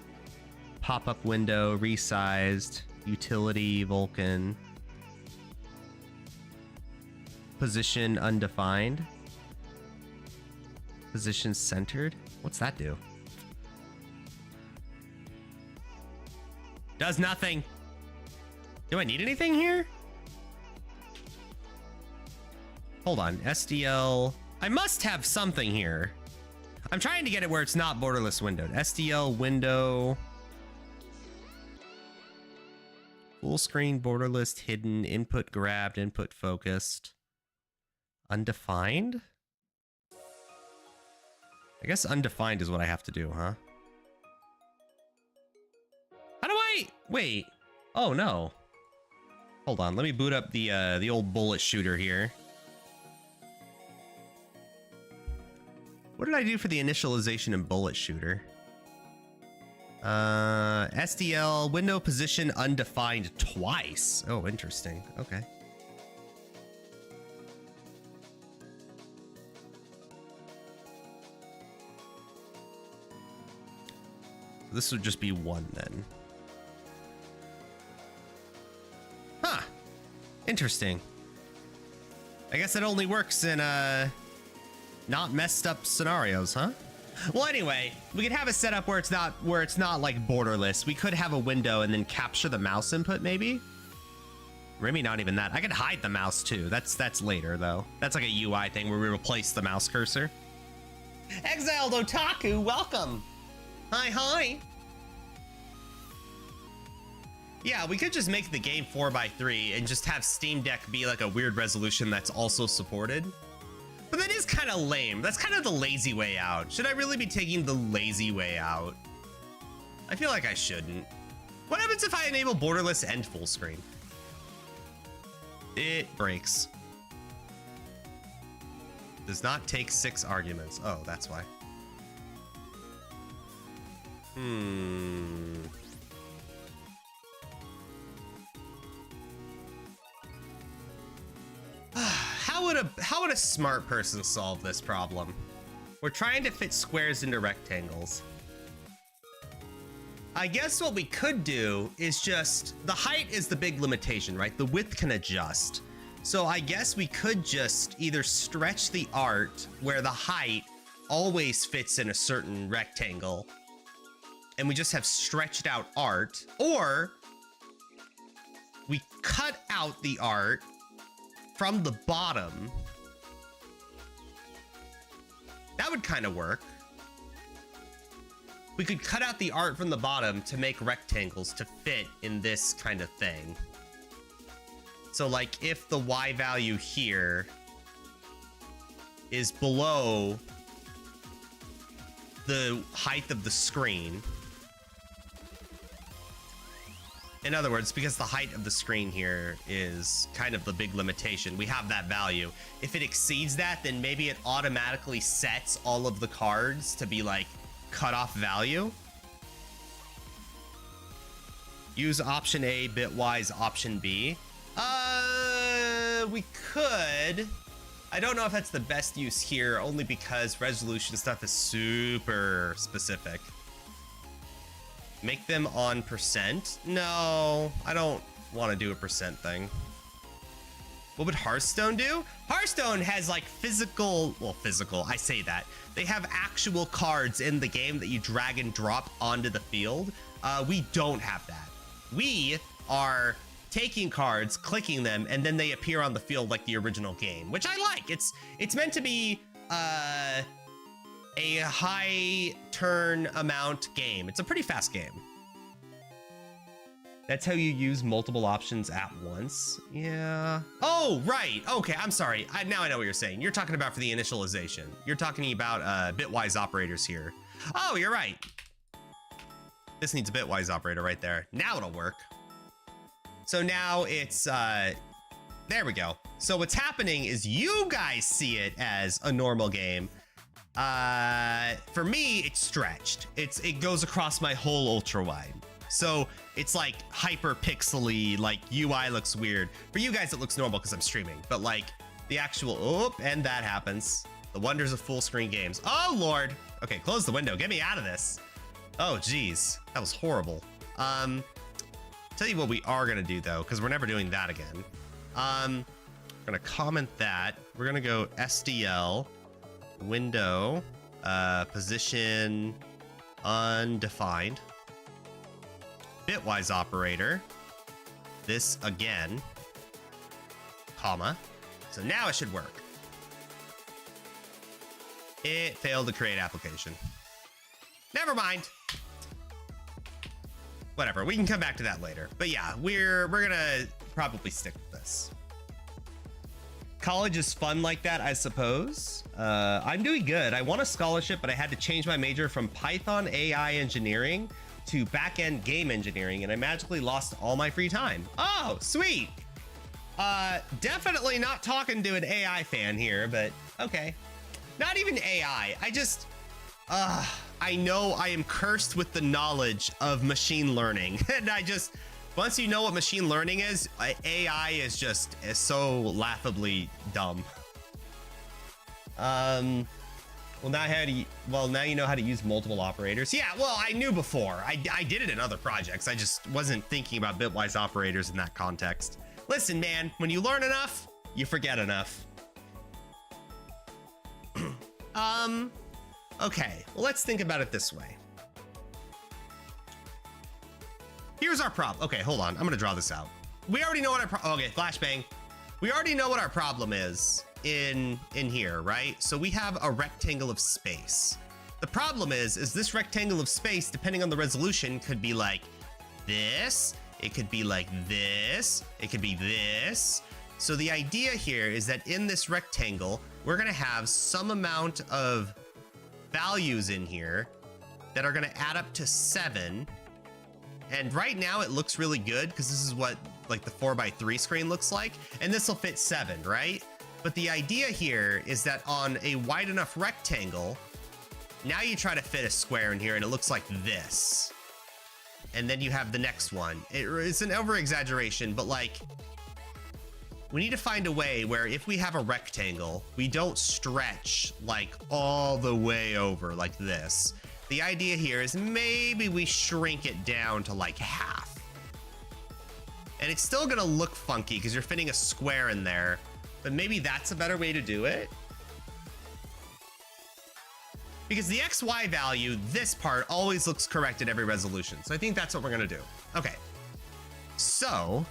pop-up window, resized, utility, Vulkan, position undefined, position centered. What's that do? Does nothing. Do I need anything here? Hold on, SDL. I must have something here. I'm trying to get it where it's not borderless windowed. SDL window. Full screen, borderless, hidden, input grabbed, input focused. Undefined? I guess undefined is what I have to do, huh? How do I... Wait. Oh, no. Hold on, let me boot up the old bullet shooter here. What did I do for the initialization in bullet shooter? SDL window position undefined twice. Oh, interesting. Okay. This would just be one then. Huh. Interesting. I guess it only works in not messed up scenarios, huh? Well, anyway, we could have it set up where it's not like borderless. We could have a window and then capture the mouse input, maybe. Maybe not even that. I could hide the mouse too. That's later though. That's like a UI thing where we replace the mouse cursor. Exiled Otaku, welcome. Hi, hi. Yeah, we could just make the game 4x3 and just have Steam Deck be like a weird resolution that's also supported. But that is kind of lame. That's kind of the lazy way out. Should I really be taking the lazy way out? I feel like I shouldn't. What happens if I enable borderless and full screen? It breaks. Does not take 6 arguments. Oh, that's why. How would a smart person solve this problem? We're trying to fit squares into rectangles. I guess what we could do is just, the height is the big limitation, right? The width can adjust. So I guess we could just either stretch the art where the height always fits in a certain rectangle, and we just have stretched out art, or we cut out the art from the bottom. That would kind of work. We could cut out the art from the bottom to make rectangles to fit in this kind of thing. So like if the Y value here is below the height of the screen, in other words, because the height of the screen here is kind of the big limitation, we have that value. If it exceeds that, then maybe it automatically sets all of the cards to be like cutoff value. Use option A, bitwise option B. We could. I don't know if that's the best use here, only because resolution stuff is super specific. Make them on %? No, I don't want to do a % thing. What would Hearthstone do? Hearthstone has like physical, I say that. They have actual cards in the game that you drag and drop onto the field. We don't have that. We are taking cards, clicking them, and then they appear on the field like the original game, which I like. It's meant to be a high turn amount game. It's a pretty fast game. That's how you use multiple options at once. Yeah. Oh, right. Okay, I'm sorry. Now I know what you're saying. You're talking about for the initialization. You're talking about bitwise operators here. Oh, you're right. This needs a bitwise operator right there. Now it'll work. So now it's, there we go. So what's happening is you guys see it as a normal game. For me, it's stretched. It goes across my whole ultra wide. So it's like hyper pixely, like UI looks weird. For you guys, it looks normal because I'm streaming, but like the actual, and that happens. The wonders of full screen games. Oh, Lord. Okay, close the window. Get me out of this. Oh, geez. That was horrible. Tell you what we are going to do, though, because we're never doing that again. We're going to comment that. We're going to go SDL, window, position undefined. Bitwise operator, this again, comma. So now it should work. It failed to create application. Never mind. Whatever, we can come back to that later. But yeah, we're gonna probably stick with this. College is fun like that, I suppose. I'm doing good. I won a scholarship, but I had to change my major from Python AI engineering to back-end game engineering, and I magically lost all my free time. Oh, sweet. Definitely not talking to an AI fan here, but okay. Not even AI. I know I am cursed with the knowledge of machine learning. And once you know what machine learning is, AI is so laughably dumb. Well, now you know how to use multiple operators. Yeah, well, I knew before. I did it in other projects. I just wasn't thinking about bitwise operators in that context. Listen, man, when you learn enough, you forget enough. Okay, well, let's think about it this way. Here's our problem. Okay, hold on. I'm gonna draw this out. We already know what okay, flashbang. We already know what our problem is in here, right? So we have a rectangle of space. The problem is this rectangle of space, depending on the resolution, could be like this, it could be like this, it could be this. So the idea here is that in this rectangle, we're gonna have some amount of values in here that are gonna add up to 7. And right now it looks really good because this is what like the 4x3 screen looks like, and this will fit 7, right? But the idea here is that on a wide enough rectangle, now you try to fit a square in here and it looks like this. And then you have the next one. It's an over exaggeration, but like, we need to find a way where if we have a rectangle, we don't stretch like all the way over like this. The idea here is maybe we shrink it down to like half. And it's still gonna look funky because you're fitting a square in there, but maybe that's a better way to do it. Because the XY value, this part always looks correct at every resolution. So I think that's what we're gonna do. Okay, so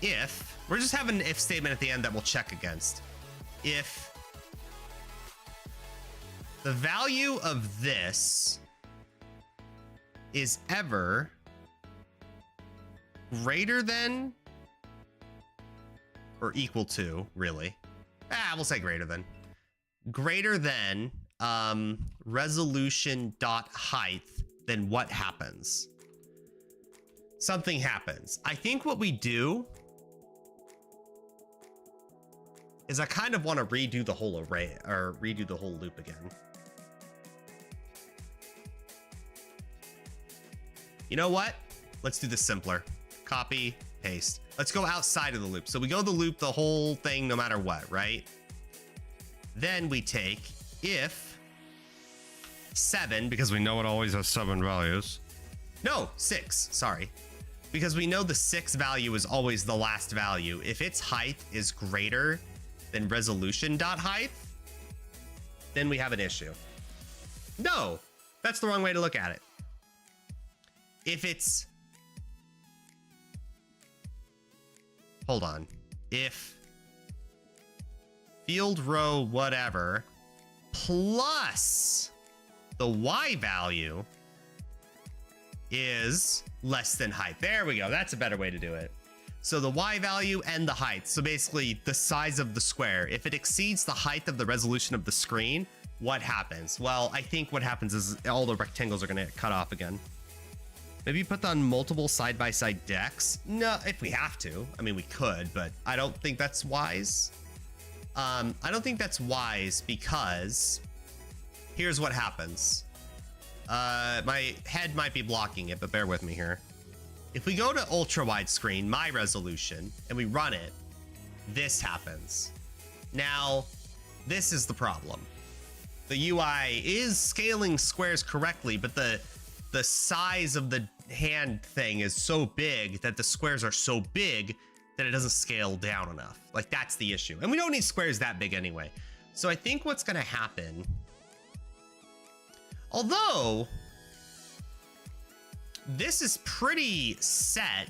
if we're just having an if statement at the end that we'll check against. If the value of this is ever greater than or equal to, really. We'll say greater than. Greater than resolution dot height, then what happens? Something happens. I think what we do is I kind of want to redo the whole array or redo the whole loop again. You know what? Let's do this simpler. Copy, paste. Let's go outside of the loop. So we go the loop, the whole thing, no matter what, right? Then we take if 7, because we know it always has 7 values. No, 6, sorry. Because we know the 6 value is always the last value. If its height is greater than resolution.height, then we have an issue. No, that's the wrong way to look at it. If it's... Hold on. If field row whatever plus the Y value is less than height. There we go. That's a better way to do it. So the Y value and the height. So basically the size of the square. If it exceeds the height of the resolution of the screen, what happens? Well, I think what happens is all the rectangles are going to get cut off again. Maybe put on multiple side-by-side decks. No, if we have to. I mean, we could, but I don't think that's wise. I don't think that's wise because here's what happens. My head might be blocking it, but bear with me here. If we go to ultra widescreen, my resolution, and we run it, this happens. Now, this is the problem. The UI is scaling squares correctly, but the size of the hand thing is so big that the squares are so big that it doesn't scale down enough. Like, that's the issue. And we don't need squares that big anyway. So I think what's going to happen, although this is pretty set,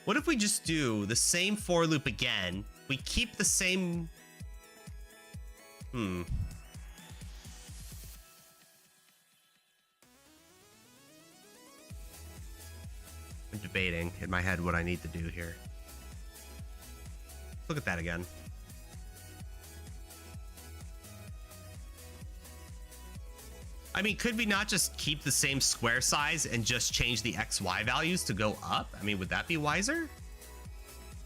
what if we just do the same for loop again? We keep the same... I'm debating in my head what I need to do here. Look at that again. I mean, could we not just keep the same square size and just change the XY values to go up? I mean, would that be wiser?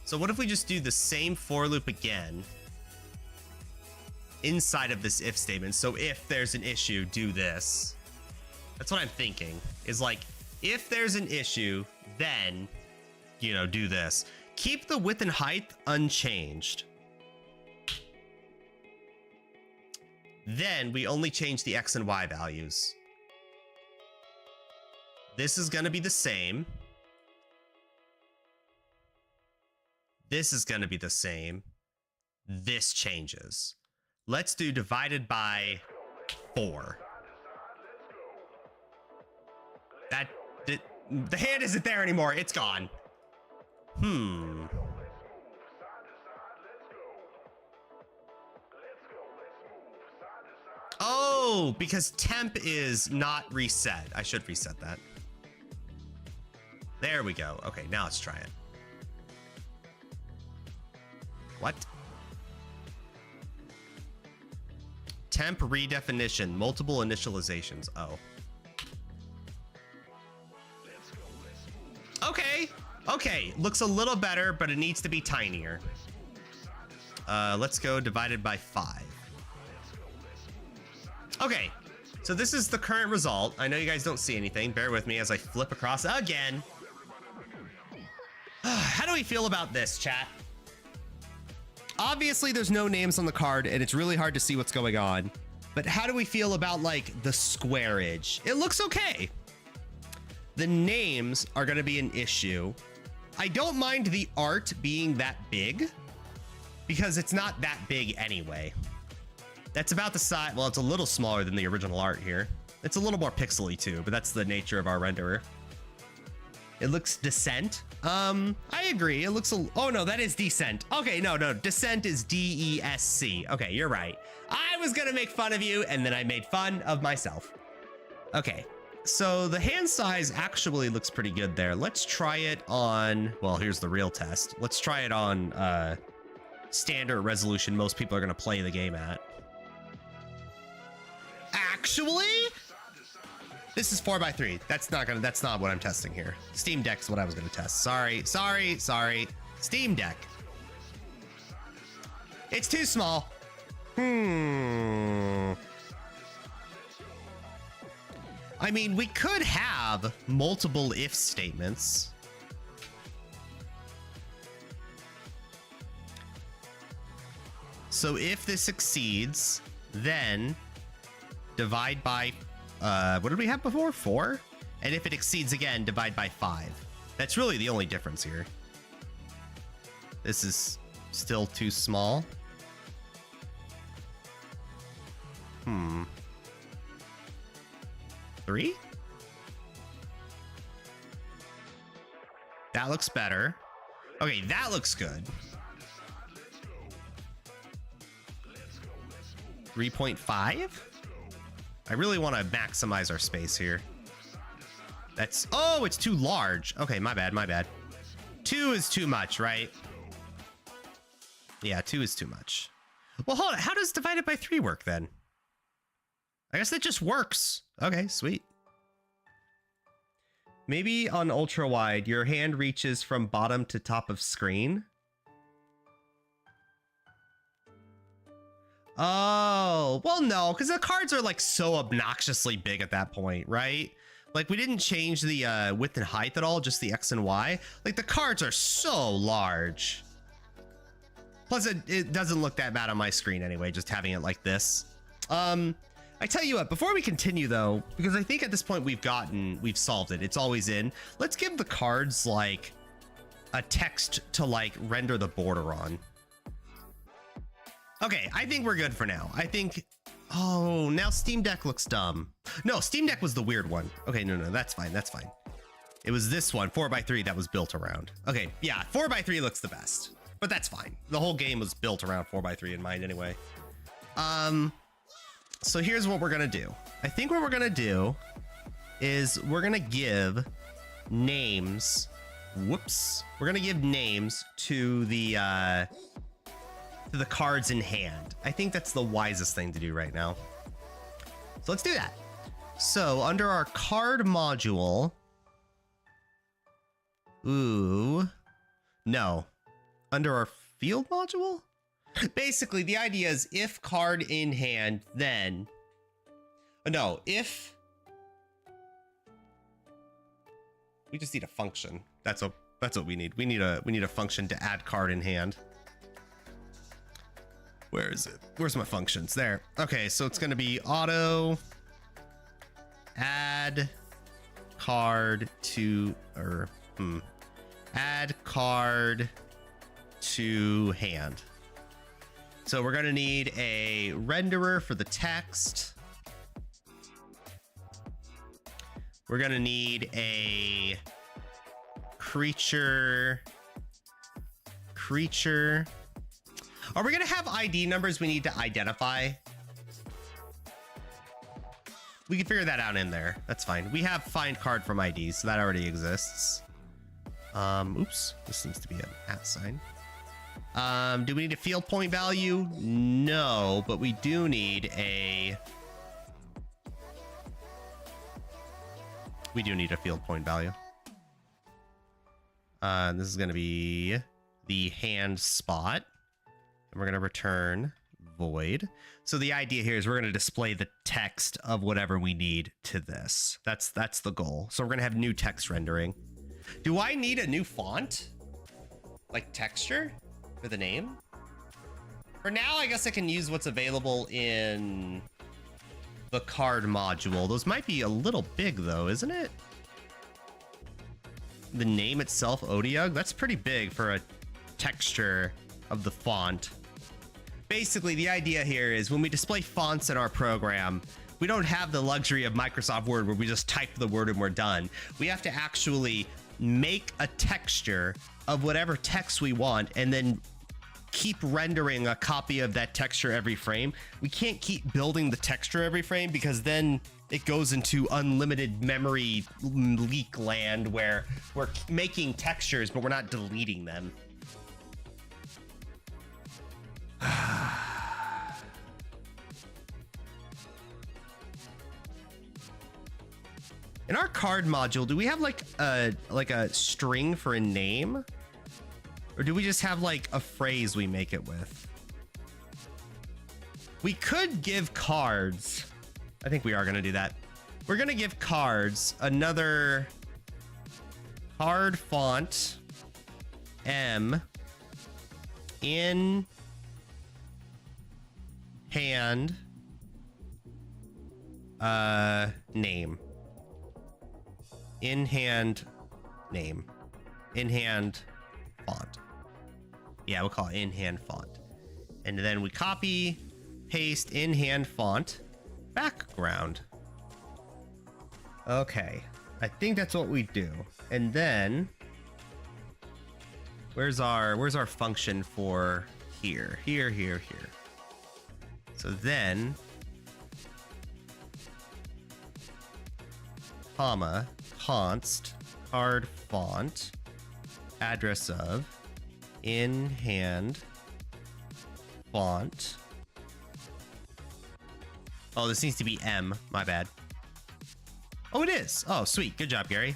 So what if we just do the same for loop again inside of this if statement? So if there's an issue, do this. That's what I'm thinking, is like, if there's an issue, then, you know, do this. Keep the width and height unchanged. Then we only change the X and Y values. This is going to be the same. This is going to be the same. This changes. Let's do divided by 4. The hand isn't there anymore. It's gone. Oh, because temp is not reset. I should reset that. There we go. Okay, now let's try it. What? Temp redefinition, multiple initializations. Oh. Okay. Okay. Looks a little better, but it needs to be tinier. Let's go divided by 5. Okay. So this is the current result. I know you guys don't see anything. Bear with me as I flip across again. How do we feel about this, chat? Obviously, there's no names on the card, and it's really hard to see what's going on. But how do we feel about, like, the squareage? It looks okay. The names are going to be an issue. I don't mind the art being that big, because it's not that big anyway. That's about the size. Well, it's a little smaller than the original art here. It's a little more pixely too, but that's the nature of our renderer. It looks decent. I agree. It looks oh no, that is descent. Okay, no, descent is DESC. Okay, you're right. I was gonna make fun of you, and then I made fun of myself. Okay, so the hand size actually looks pretty good there. Let's try it on, well, here's the real test. Let's try it on standard resolution most people are gonna play the game at. Actually, this is 4:3. That's not what I'm testing here. Steam Deck's what I was gonna test. Sorry. Steam Deck. It's too small. I mean, we could have multiple if statements. So if this succeeds, then divide by, what did we have before? 4? And if it exceeds again, divide by 5. That's really the only difference here. This is still too small. 3? That looks better. Okay, that looks good. 3.5? I really want to maximize our space here. That's, oh, it's too large. Okay, my bad, my bad. 2 is too much, right? Yeah, 2 is too much. Well, hold on. How does divided by 3 work then? I guess that just works. Okay, sweet. Maybe on ultra wide, your hand reaches from bottom to top of screen. Oh, well, no, because the cards are like so obnoxiously big at that point, right? Like we didn't change the width and height at all, just the X and Y. Like the cards are so large. Plus it doesn't look that bad on my screen anyway, just having it like this. I tell you what, before we continue though, because I think at this point we've solved it. It's always in. Let's give the cards like a text to like render the border on. Okay, I think we're good for now. I think, oh, now Steam Deck looks dumb. No, Steam Deck was the weird one. Okay, no, that's fine, that's fine. It was this one, 4x3, that was built around. Okay, yeah, 4x3 looks the best, but that's fine. The whole game was built around 4x3 in mind anyway. So here's what we're gonna do. I think what we're gonna do is we're gonna give names, whoops. We're gonna give names to the cards in hand. I think that's the wisest thing to do right now. So let's do that. So under our card module, ooh, no, under our field module? Basically, the idea is if card in hand, then, no, if, we just need a function. That's what we need. We need a function to add card in hand. Where is it? Where's my functions? There. Okay, so it's going to be auto add card to, or add card to hand. So we're going to need a renderer for the text. We're going to need a creature. Are we going to have ID numbers we need to identify? We can figure that out in there. That's fine. We have find card from ID, so that already exists. Oops, this seems to be an @ sign. Do we need a field point value? No, but we do need a... We do need a field point value. This is going to be the hand spot. And we're going to return void. So the idea here is we're going to display the text of whatever we need to this. That's the goal. So we're going to have new text rendering. Do I need a new font? Like texture for the name? For now, I guess I can use what's available in the card module. Those might be a little big though, isn't it? The name itself, Odiug, that's pretty big for a texture of the font. Basically, the idea here is when we display fonts in our program, we don't have the luxury of Microsoft Word where we just type the word and we're done. We have to actually make a texture of whatever text we want and then keep rendering a copy of that texture every frame. We can't keep building the texture every frame because then it goes into unlimited memory leak land where we're making textures, but we're not deleting them. In our card module, do we have like a string for a name? Or do we just have like a phrase we make it with? We could give cards. I think we are going to do that. We're going to give cards another card font M in hand Name. In-hand name. In-hand font. Yeah, we'll call it in-hand font. And then we copy, paste in-hand font, background. Okay, I think that's what we do. And then, where's our function for here? Here. So then, comma, const, card font, address of, in-hand font. Oh, this needs to be M, my bad. Oh, it is. Oh, sweet. Good job, Gary.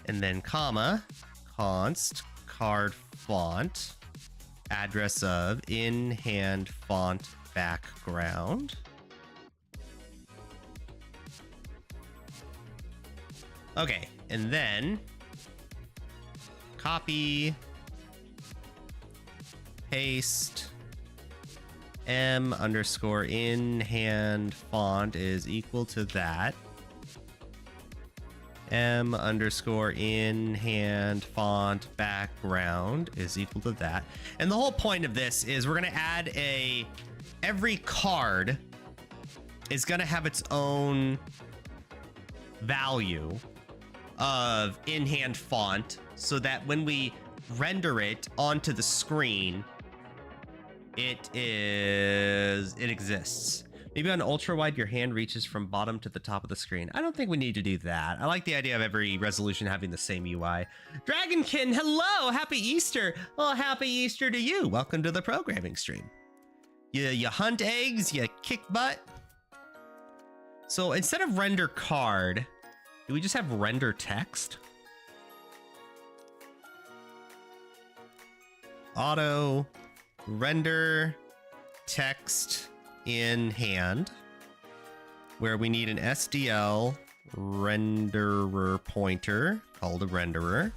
And then comma, const, card font, address of, in-hand font, background. Okay, and then copy, paste, M underscore in-hand font is equal to that. M underscore in-hand font background is equal to that. And the whole point of this is we're going to add every card is going to have its own value of in-hand font so that when we render it onto the screen, it exists. Maybe on ultra wide, your hand reaches from bottom to the top of the screen. I don't think we need to do that. I like the idea of every resolution having the same UI. Dragonkin, hello, happy Easter. Well, happy Easter to you. Welcome to the programming stream. You hunt eggs, you kick butt. So instead of render card, do we just have render text? Auto render text in hand, where we need an SDL renderer pointer called a renderer,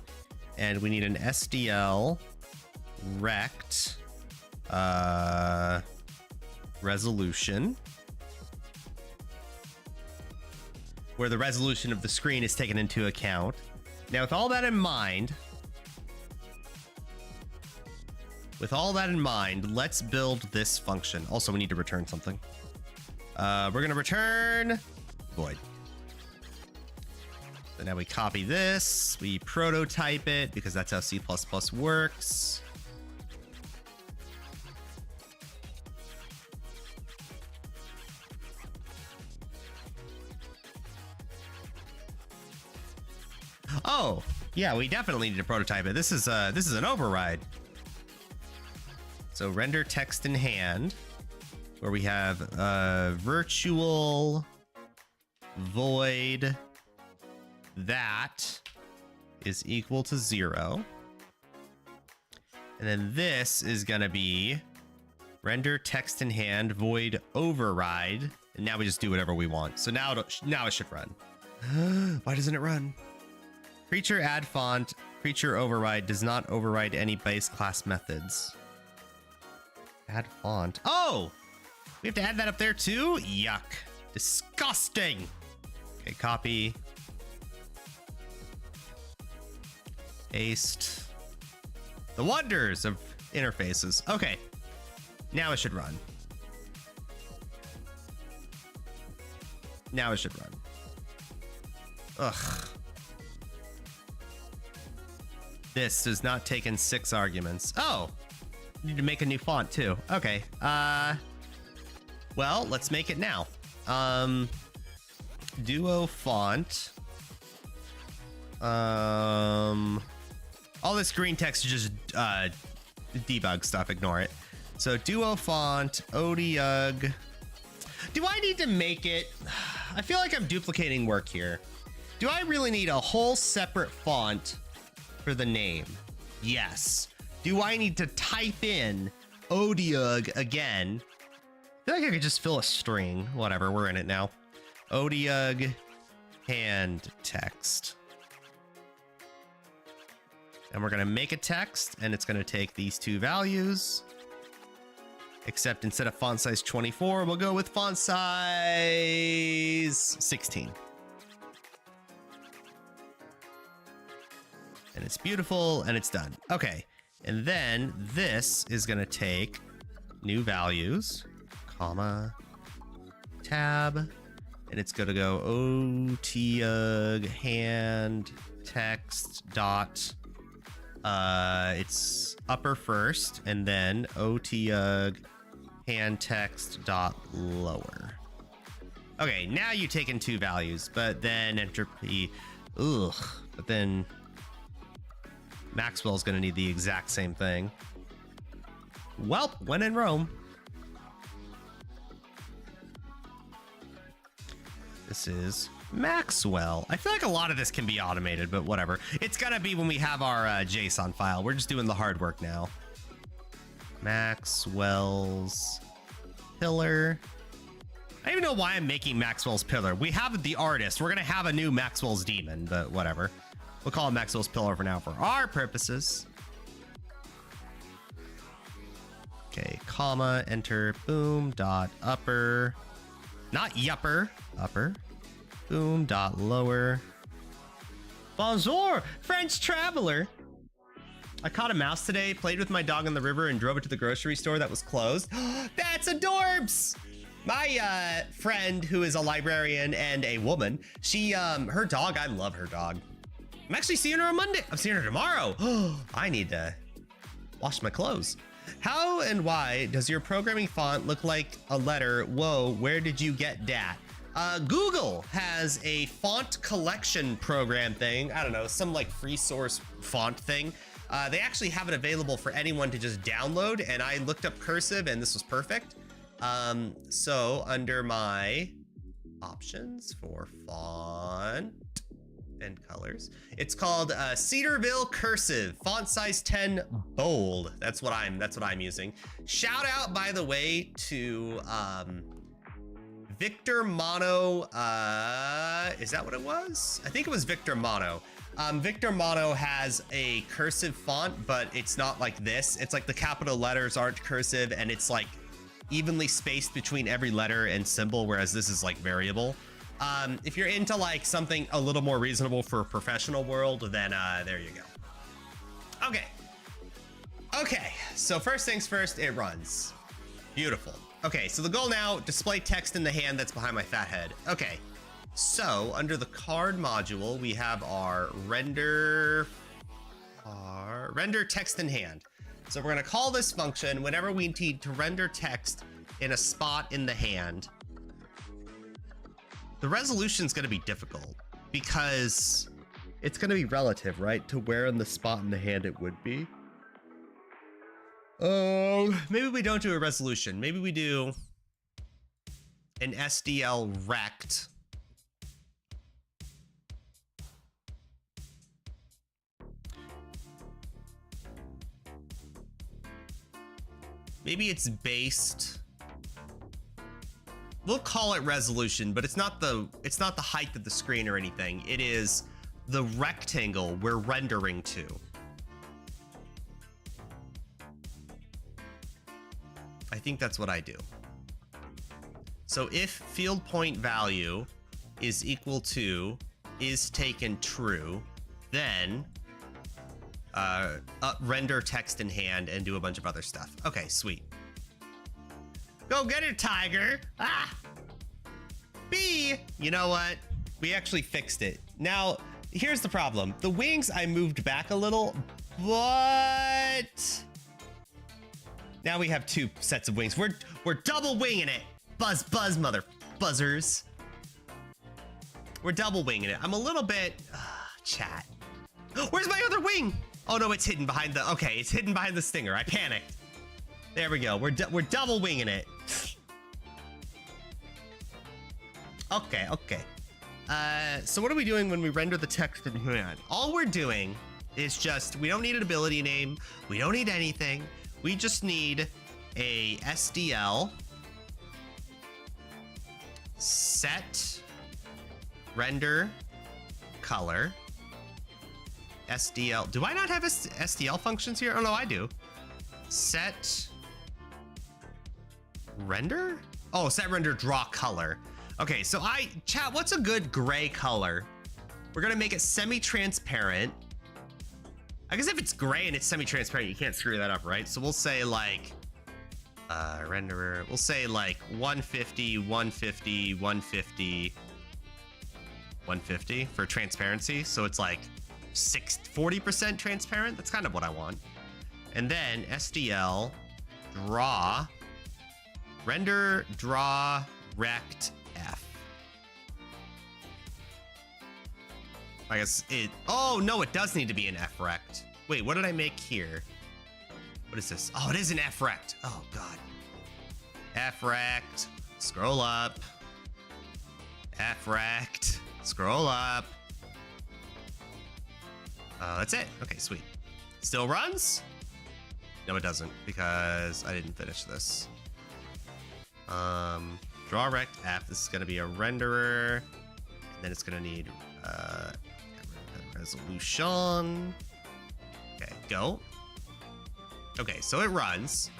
and we need an SDL rect resolution, where the resolution of the screen is taken into account. Now, with all that in mind, let's build this function. Also, we need to return something. We're going to return void. So now we copy this, we prototype it because that's how C++ works. Oh, yeah, we definitely need to prototype it. This is an override. So render text in hand, where we have virtual void that is equal to 0. And then this is going to be render text in hand void override. And now we just do whatever we want. So now it should run. Why doesn't it run? Creature add font, creature override does not override any base class methods. Add font. Oh, we have to add that up there too? Yuck. Disgusting. Okay, copy. Paste. The wonders of interfaces. Okay, now it should run. Now it should run. Ugh. This does not take in 6 arguments. Oh, need to make a new font too. Okay. Well, let's make it now. Duo font. All this green text is just debug stuff. Ignore it. So duo font, odiug. Do I need to make it? I feel like I'm duplicating work here. Do I really need a whole separate font for the name? Yes. Do I need to type in odiug again? I feel like I could just fill a string. Whatever, we're in it now. Odiug hand text. And we're going to make a text, and it's going to take these 2 values. except instead of font size 24, we'll go with font size 16. And it's beautiful and it's done. Okay. And then this is going to take new values, comma, tab, and it's going to go OTUG hand text dot, it's upper first, and then OTUG hand text dot lower. Okay, now you take in two values, but then entropy, but then Maxwell's gonna need the exact same thing. Welp, when in Rome. This is Maxwell. I feel like a lot of this can be automated, but whatever. It's gonna be when we have our JSON file. We're just doing the hard work now. Maxwell's pillar. I don't even know why I'm making Maxwell's pillar. We have the artist. We're gonna have a new Maxwell's demon, but whatever. We'll call it Maxwell's pillar for now for our purposes. Okay, comma, enter, boom, dot, upper. Not yupper, upper. Boom, dot, lower. Bonjour, French traveler. I caught a mouse today, played with my dog in the river, and drove it to the grocery store that was closed. That's adorbs! My friend, who is a librarian and a woman, she, her dog, I love her dog. I'm actually seeing her on Monday. I'm seeing her tomorrow. I need to wash my clothes. How and why does your programming font look like a letter? Whoa, where did you get that? Google has a font collection program thing. I don't know, some like free source font thing. They actually have it available for anyone to just download, and I looked up cursive and this was perfect. So under my options for font and colors, it's called Cedarville Cursive, font size 10 bold. That's what I'm using. Shout out, by the way, to Victor Mono. Is that what it was? I think it was Victor Mono. Victor Mono has a cursive font, but it's not like this. It's like the capital letters aren't cursive, and it's like evenly spaced between every letter and symbol, whereas this is like variable. If you're into like something a little more reasonable for a professional world, then there you go. Okay, so first things first, it runs. Beautiful. Okay, so the goal now, display text in the hand that's behind my fat head. Okay, so under the card module, we have our render text in hand. So we're gonna call this function whenever we need to render text in a spot in the hand. The resolution is going to be difficult because it's going to be relative, right? To where in the spot in the hand it would be. Oh, maybe we don't do a resolution. Maybe we do an SDL rect. Maybe it's based. We'll call it resolution, but it's not the height of the screen or anything. It is the rectangle we're rendering to. I think that's what I do. So if field point value is equal to is taken true, then render text in hand and do a bunch of other stuff. Okay, sweet. Go get it, tiger. Ah. B. You know what? We actually fixed it. Now, here's the problem. The wings I moved back a little, but now we have two sets of wings. We're double winging it. Buzz, buzz, mother buzzers. We're double winging it. I'm a little bit chat. Where's my other wing? Oh no, it's hidden behind the. Okay, it's hidden behind the stinger. I panicked. There we go. We're double winging it. Okay. So what are we doing when we render the text in hand? All we're doing is just, we don't need an ability name. We don't need anything. We just need a SDL set render color. SDL. Do I not have SDL functions here? Oh no, I do. Set Render? Oh, set render draw color. Okay, so chat, what's a good gray color? We're gonna make it semi-transparent. I guess if it's gray and it's semi-transparent, you can't screw that up, right? So we'll say like, renderer, we'll say like 150, 150, 150, 150 for transparency. So it's like 40% transparent. That's kind of what I want. And then SDL, draw, render, draw, rect, F. I guess oh no, it does need to be an F rect. Wait, what did I make here? What is this? Oh, it is an F rect. Oh God. F rect, scroll up. F rect, scroll up. That's it. Okay, sweet. Still runs? No, it doesn't, because I didn't finish this. Draw rect F. This is gonna be a renderer, and then it's gonna need resolution. Okay, go. Okay, so it runs.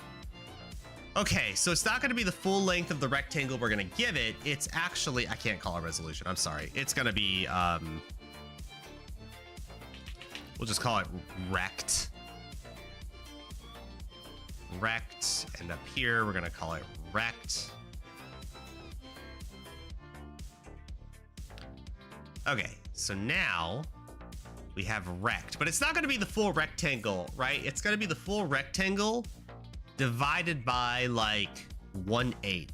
Okay, so it's not gonna be the full length of the rectangle we're gonna give it. It's actually, I can't call it resolution. I'm sorry. It's gonna be, we'll just call it rect. Rect, and up here we're gonna call it rect. Okay, so now we have rect, but it's not gonna be the full rectangle, right? It's gonna be the full rectangle divided by like 1/8.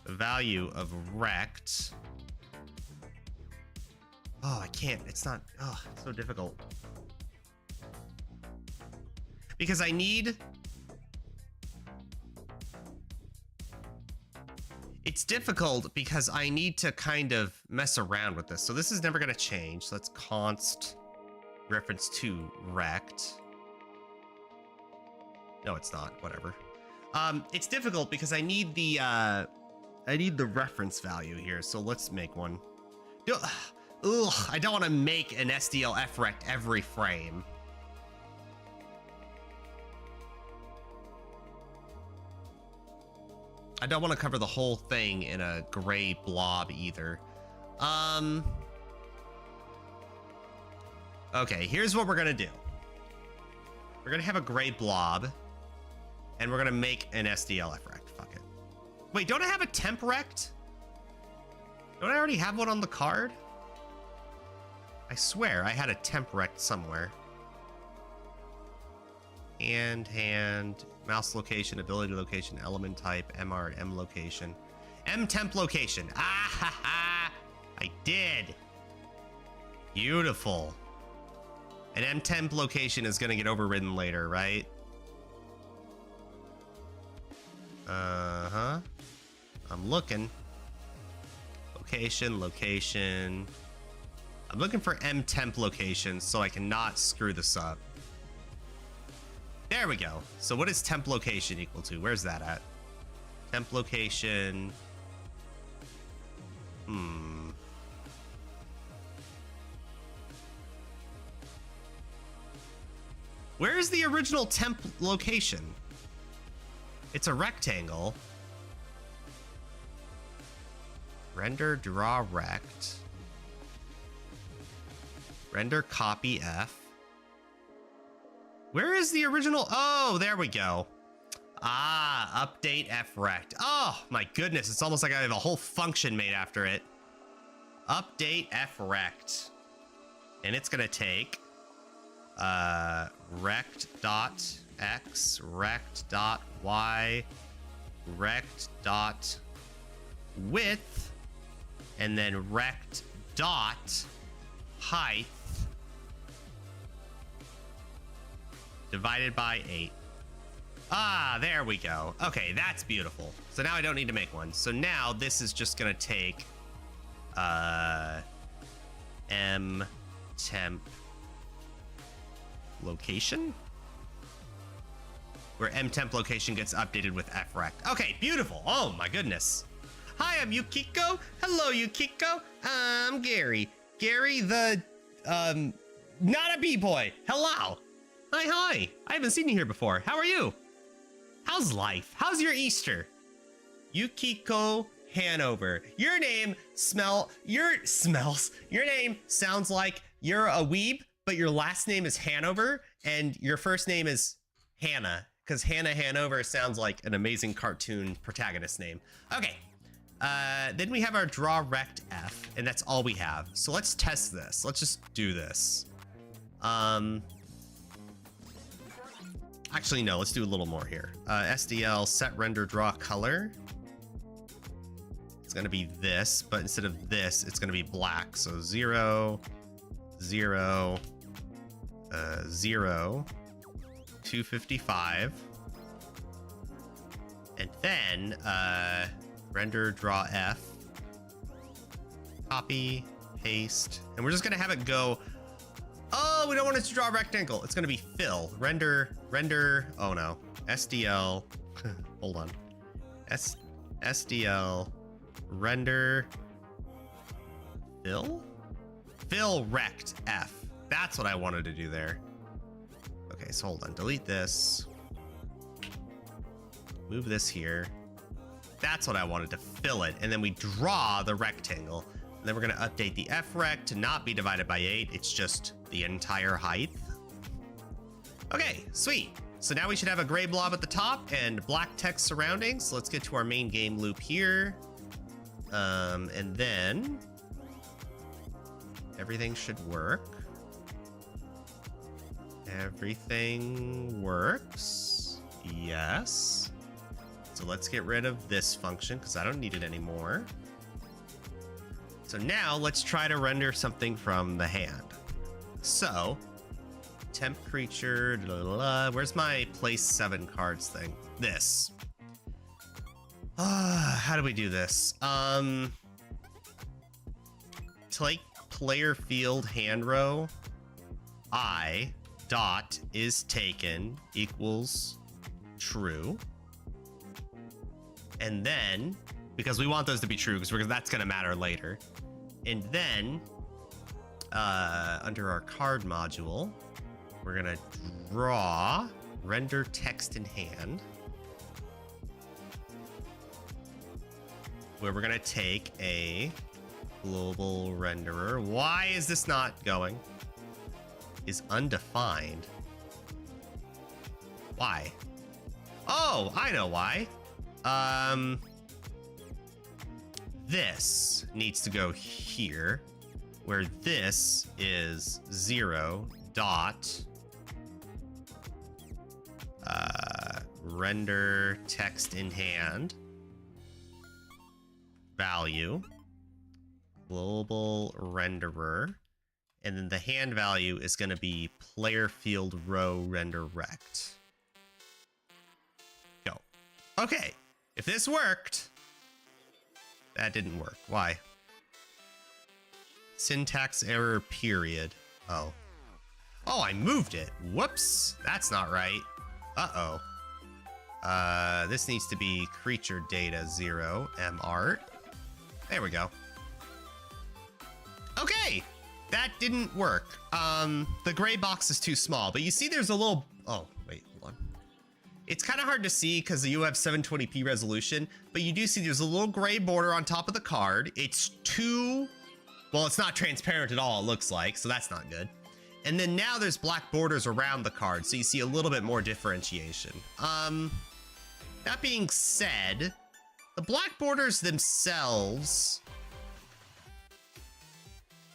The value of rect. Oh, I can't, it's not, oh, it's so difficult. Because I need, it's difficult because I need to kind of mess around with this. So this is never gonna change. So let's const reference to rect. No, it's not, whatever. It's difficult because I need the reference value here. So let's make one. Ugh, I don't wanna make an SDL F rect every frame. I don't want to cover the whole thing in a gray blob either. Okay, here's what we're gonna do. We're gonna have a gray blob, and we're gonna make an SDLF rect. Fuck it. Wait, don't I have a temp rect? Don't I already have one on the card? I swear I had a temp rect somewhere. Hand, mouse location, ability location, element type, MR, M location, M temp location. Ah ha ha! I did. Beautiful. An M temp location is gonna get overridden later, right? Uh-huh. I'm looking. Location. I'm looking for M temp location so I cannot screw this up. There we go. So what is temp location equal to? Where's that at? Temp location. Where is the original temp location? It's a rectangle. Render draw rect. Render copy F. Where is the original? Oh, there we go. Ah, update F rect. Oh my goodness, it's almost like I have a whole function made after it. Update F rect. And it's gonna take rect.x, rect.y, rect.width, and then rect.height divided by 8. Ah, there we go. Okay, that's beautiful. So now I don't need to make one. So now this is just gonna take M temp location, where M temp location gets updated with F rect. Okay, beautiful. Oh my goodness. Hi, I'm Yukiko. Hello, Yukiko. I'm Gary. Gary the not a B-boy. Hello. Hi. I haven't seen you here before. How are you? How's life? How's your Easter? Yukiko Hanover. Your name your name sounds like you're a weeb, but your last name is Hanover and your first name is Hannah, because Hannah Hanover sounds like an amazing cartoon protagonist name. Okay. Then we have our draw rect F, and that's all we have. So let's test this. Let's just do this. Actually, no, let's do a little more here. SDL set render draw color. It's gonna be this, but instead of this, it's gonna be black. So 0, 0, 0, 255. And then, render draw F, copy, paste, and we're just gonna have it go. Oh, we don't want it to draw a rectangle. It's gonna be fill, render, oh no, SDL, hold on, SDL, render, fill rect F. That's what I wanted to do there. Okay, so hold on, delete this, move this here. That's what I wanted, to fill it, and then we draw the rectangle. And then we're gonna update the FREC to not be divided by 8. It's just the entire height. Okay, sweet. So now we should have a gray blob at the top and black text surrounding. So let's get to our main game loop here. And then everything should work. Everything works. Yes. So let's get rid of this function because I don't need it anymore. So now let's try to render something from the hand. So temp creature, where's my place 7 cards thing? This. How do we do this? Take player field hand row I dot is taken equals true. And then, because we want those to be true, because that's going to matter later. And then, under our card module, we're going to draw render text in hand, where we're going to take a global renderer. Why is this not going? Is undefined. Why? Oh, I know why. This needs to go here, where this is 0 dot render text in hand value global renderer, and then the hand value is going to be player field row render rect. Go. Okay. If this worked, that didn't work. Why? Syntax error, period. Oh. Oh, I moved it. Whoops. That's not right. Uh-oh. This needs to be creature data 0, mart. There we go. Okay. That didn't work. The gray box is too small, but you see there's a little... Oh, wait, hold on. It's kind of hard to see because you have 720p resolution, but you do see there's a little gray border on top of the card. It's too, well, it's not transparent at all, it looks like, so that's not good. And then now there's black borders around the card, so you see a little bit more differentiation. That being said, the black borders themselves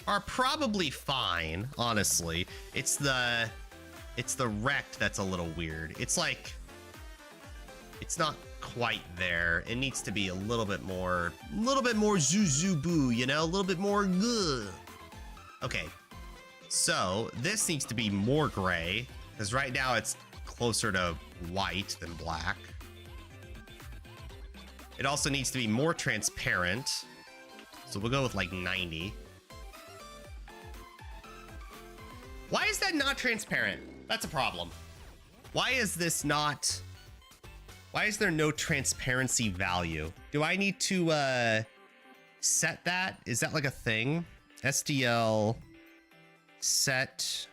are probably fine, honestly. It's the rect that's a little weird. It's like, it's not quite there. It needs to be a little bit more zuzubu, you know, a little bit more good. Okay, so this needs to be more gray, because right now it's closer to white than black. It also needs to be more transparent, so we'll go with like 90. Why is that not transparent? That's a problem. Why is this not... Why is there no transparency value? Do I need to set that? Is that like a thing? SDL set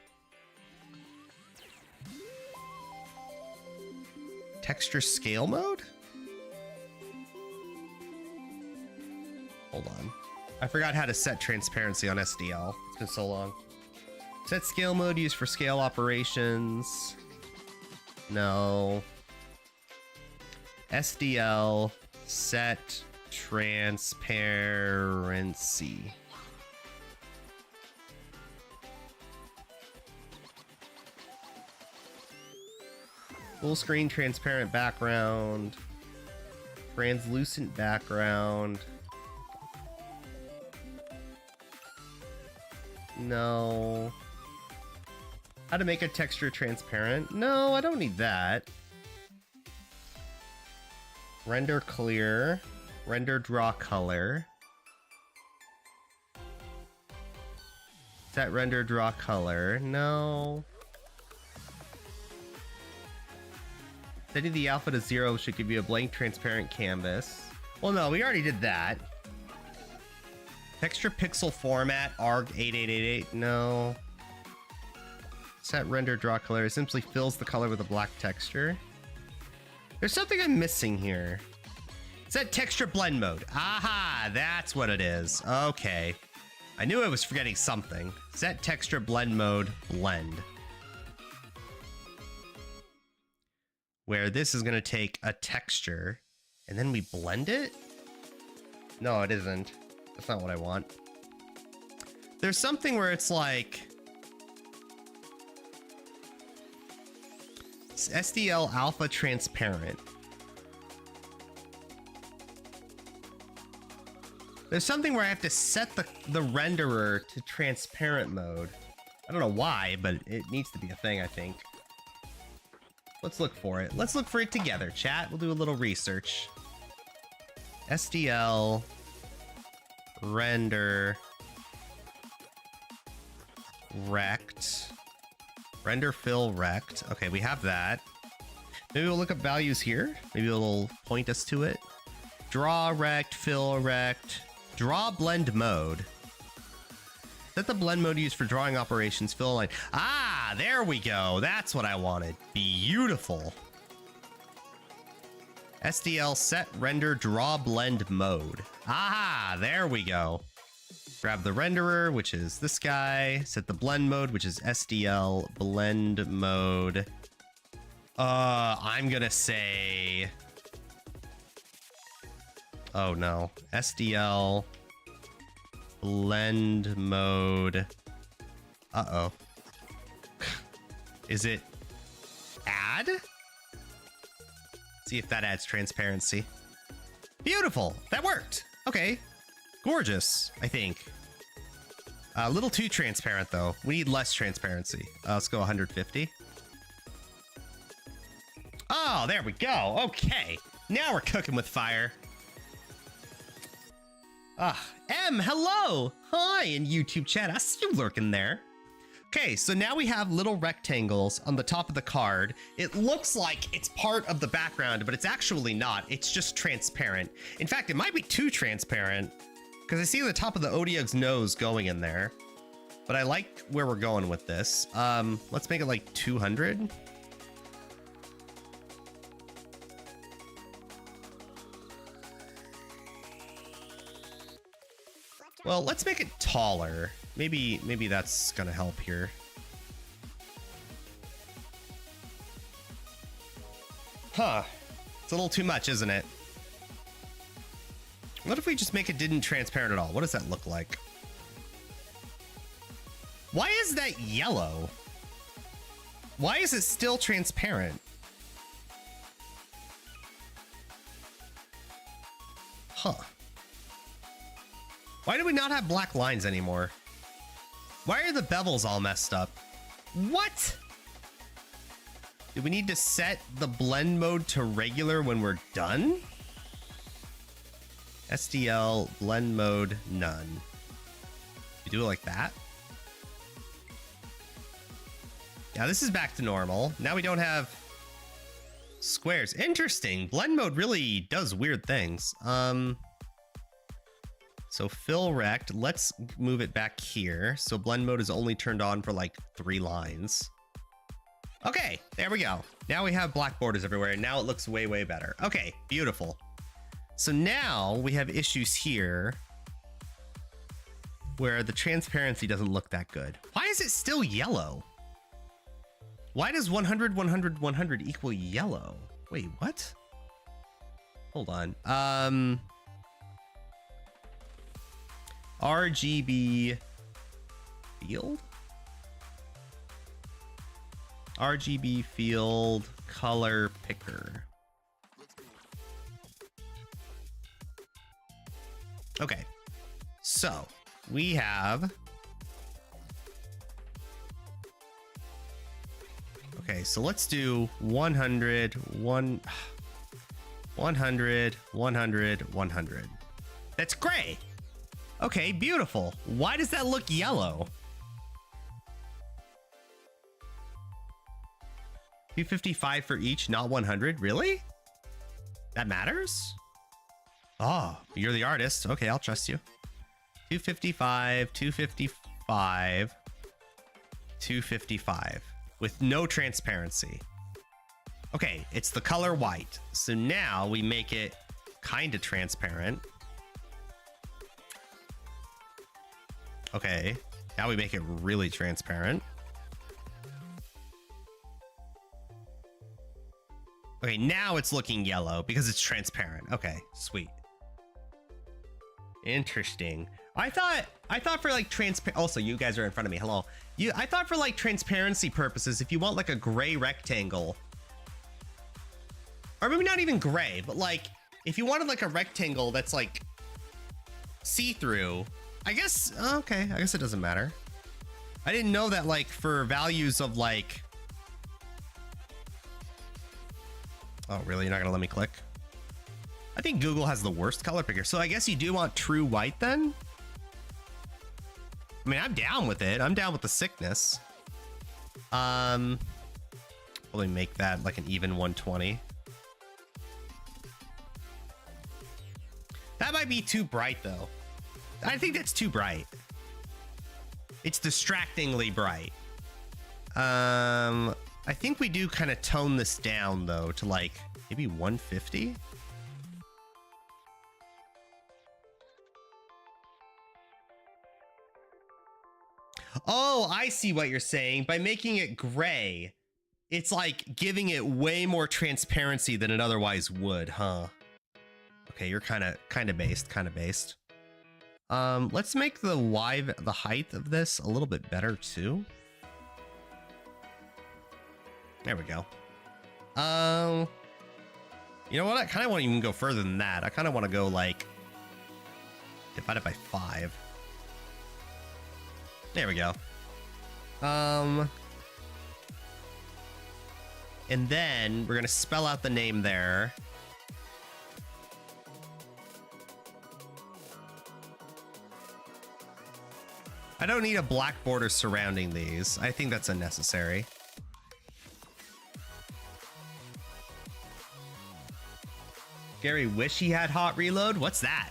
Texture scale mode? Hold on. I forgot how to set transparency on SDL. It's been so long. Set scale mode used for scale operations. No. SDL set transparency. Full screen transparent background. Translucent background. No. How to make a texture transparent? No, I don't need that. Render clear. Render draw color. Set render draw color. No. Setting the alpha to 0 should give you a blank transparent canvas. Well, no, we already did that. Texture pixel format, ARG8888, no. Set render draw color, it simply fills the color with a black texture. There's something I'm missing here. Set texture blend mode. Aha, that's what it is. Okay. I knew I was forgetting something. Set texture blend mode, blend. Where this is gonna take a texture and then we blend it? No, it isn't. That's not what I want. There's something where it's like SDL alpha transparent. There's something where I have to set the renderer to transparent mode. I don't know why, but it needs to be a thing, I think. Let's look for it. Let's look for it together, chat. We'll do a little research. SDL render rect. Render fill rect. Okay, we have that. Maybe we'll look up values here. Maybe it'll point us to it. Draw rect, fill rect, draw blend mode. Set the blend mode used for drawing operations, fill line. Ah, there we go. That's what I wanted. Beautiful. SDL set render draw blend mode. Aha, there we go. Grab the renderer, which is this guy. Set the blend mode, which is SDL blend mode. I'm gonna say... Oh no. SDL blend mode. Uh-oh. Is it add? See if that adds transparency. Beautiful. That worked. Okay. Gorgeous, I think. A little too transparent, though. We need less transparency. Let's go 150. Oh, there we go. Okay. Now we're cooking with fire. M, hello. Hi in YouTube chat. I see you lurking there. Okay, so now we have little rectangles on the top of the card. It looks like it's part of the background, but it's actually not. It's just transparent. In fact, it might be too transparent because I see the top of the Odiug's nose going in there. But I like where we're going with this. Let's make it like 200. Well, let's make it taller. Maybe that's gonna help here. Huh. It's a little too much, isn't it? What if we just make it didn't transparent at all? What does that look like? Why is that yellow? Why is it still transparent? Huh. Why do we not have black lines anymore? Why are the bevels all messed up? What? Do we need to set the blend mode to regular when we're done? SDL blend mode none. You do it like that? Yeah, this is back to normal. Now we don't have squares. Interesting. Blend mode really does weird things. So fill rect, let's move it back here. So blend mode is only turned on for like 3 lines. Okay, there we go. Now we have black borders everywhere, and now it looks way, way better. Okay, beautiful. So now we have issues here where the transparency doesn't look that good. Why is it still yellow? Why does 100, 100, 100 equal yellow? Wait, what? Hold on. RGB field? RGB field color picker. Okay, so we have. Okay, so let's do 100, 100, 100, 100. That's gray. Okay, beautiful. Why does that look yellow? 255 for each, not 100. Really? That matters? Oh, you're the artist. Okay, I'll trust you. 255, 255, 255 with no transparency. Okay, it's the color white. So now we make it kind of transparent. Okay, now we make it really transparent. Okay, now it's looking yellow because it's transparent. Okay, sweet. Interesting. I thought for like also you guys are in front of me. Hello. I thought for like transparency purposes, if you want like a gray rectangle, or maybe not even gray, but like if you wanted like a rectangle that's like see-through, I guess, okay, I guess it doesn't matter. I didn't know that like for values of like, oh really, you're not gonna let me click? I think Google has the worst color picker. So I guess you do want true white then? I mean, I'm down with it. I'm down with the sickness. Probably make that like an even 120. That might be too bright though. I think that's too bright. It's distractingly bright. I think we do kind of tone this down though to like maybe 150. Oh, I see what you're saying. By making it gray, it's like giving it way more transparency than it otherwise would, huh? Okay, you're kind of based. Let's make the height of this a little bit better too. There we go. You know what? I kind of want to even go further than that. I kind of want to go like divided by 5. There we go. And then we're gonna spell out the name there. I don't need a black border surrounding these. I think that's unnecessary. Gary wish he had hot reload? What's that?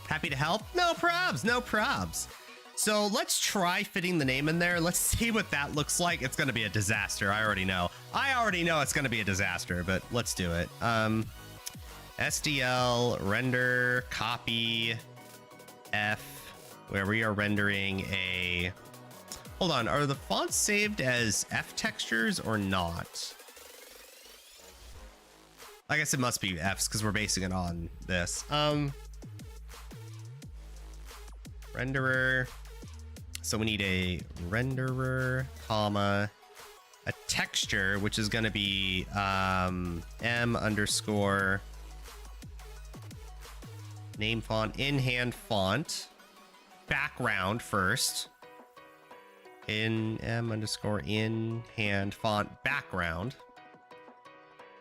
Happy to help? No probs, no probs. So let's try fitting the name in there. Let's see what that looks like. It's gonna be a disaster, I already know. I already know it's gonna be a disaster, but let's do it. SDL, render, copy, F, where we are rendering a... Hold on, are the fonts saved as F textures or not? I guess it must be F's because we're basing it on this. Renderer. So we need a renderer, comma, a texture, which is going to be M underscore name font, in hand font, background first, in M underscore in hand font background.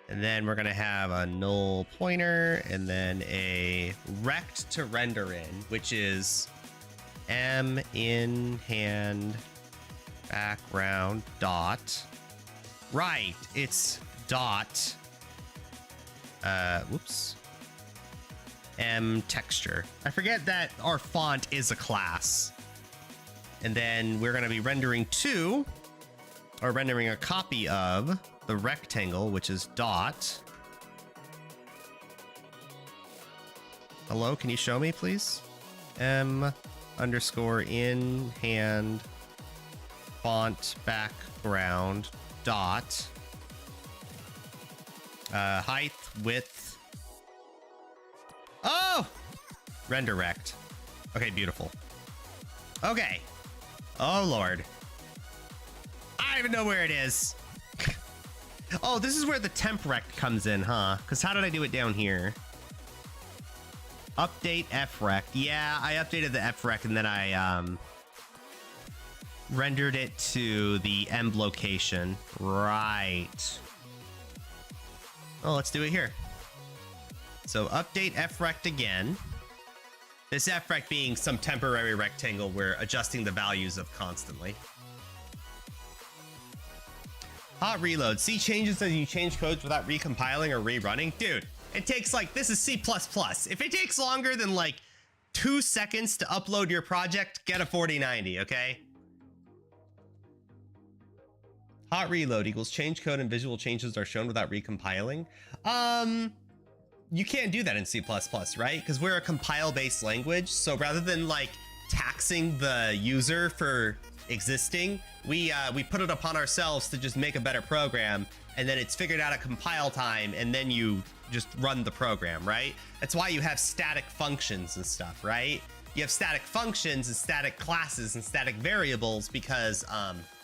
And then we're going to have a null pointer and then a rect to render in, which is M in hand background dot. Right, it's dot. Whoops. M texture. I forget that our font is a class. And then we're going to be rendering to or rendering a copy of the rectangle, which is dot. Hello, can you show me, please? M underscore in hand font background dot height, width. Oh, render rect. Okay, beautiful. Okay. Oh Lord, I don't even know where it is. Oh, this is where the temp rect comes in, huh? Because how did I do it down here? Update frect. Yeah, I updated the frect and then I rendered it to the emb location. Right. Oh, let's do it here. So update frect again. This frect being some temporary rectangle we're adjusting the values of constantly. Hot reload. See changes as you change codes without recompiling or rerunning. Dude, it takes like, this is C++. If it takes longer than like 2 seconds to upload your project, get a 4090, okay? Hot reload equals change code and visual changes are shown without recompiling. You can't do that in C++, right? Because we're a compile-based language. So rather than like taxing the user for existing, we put it upon ourselves to just make a better program, and then it's figured out at compile time, and then you just run the program, right? That's why you have static functions and stuff, right? You have static functions and static classes and static variables because,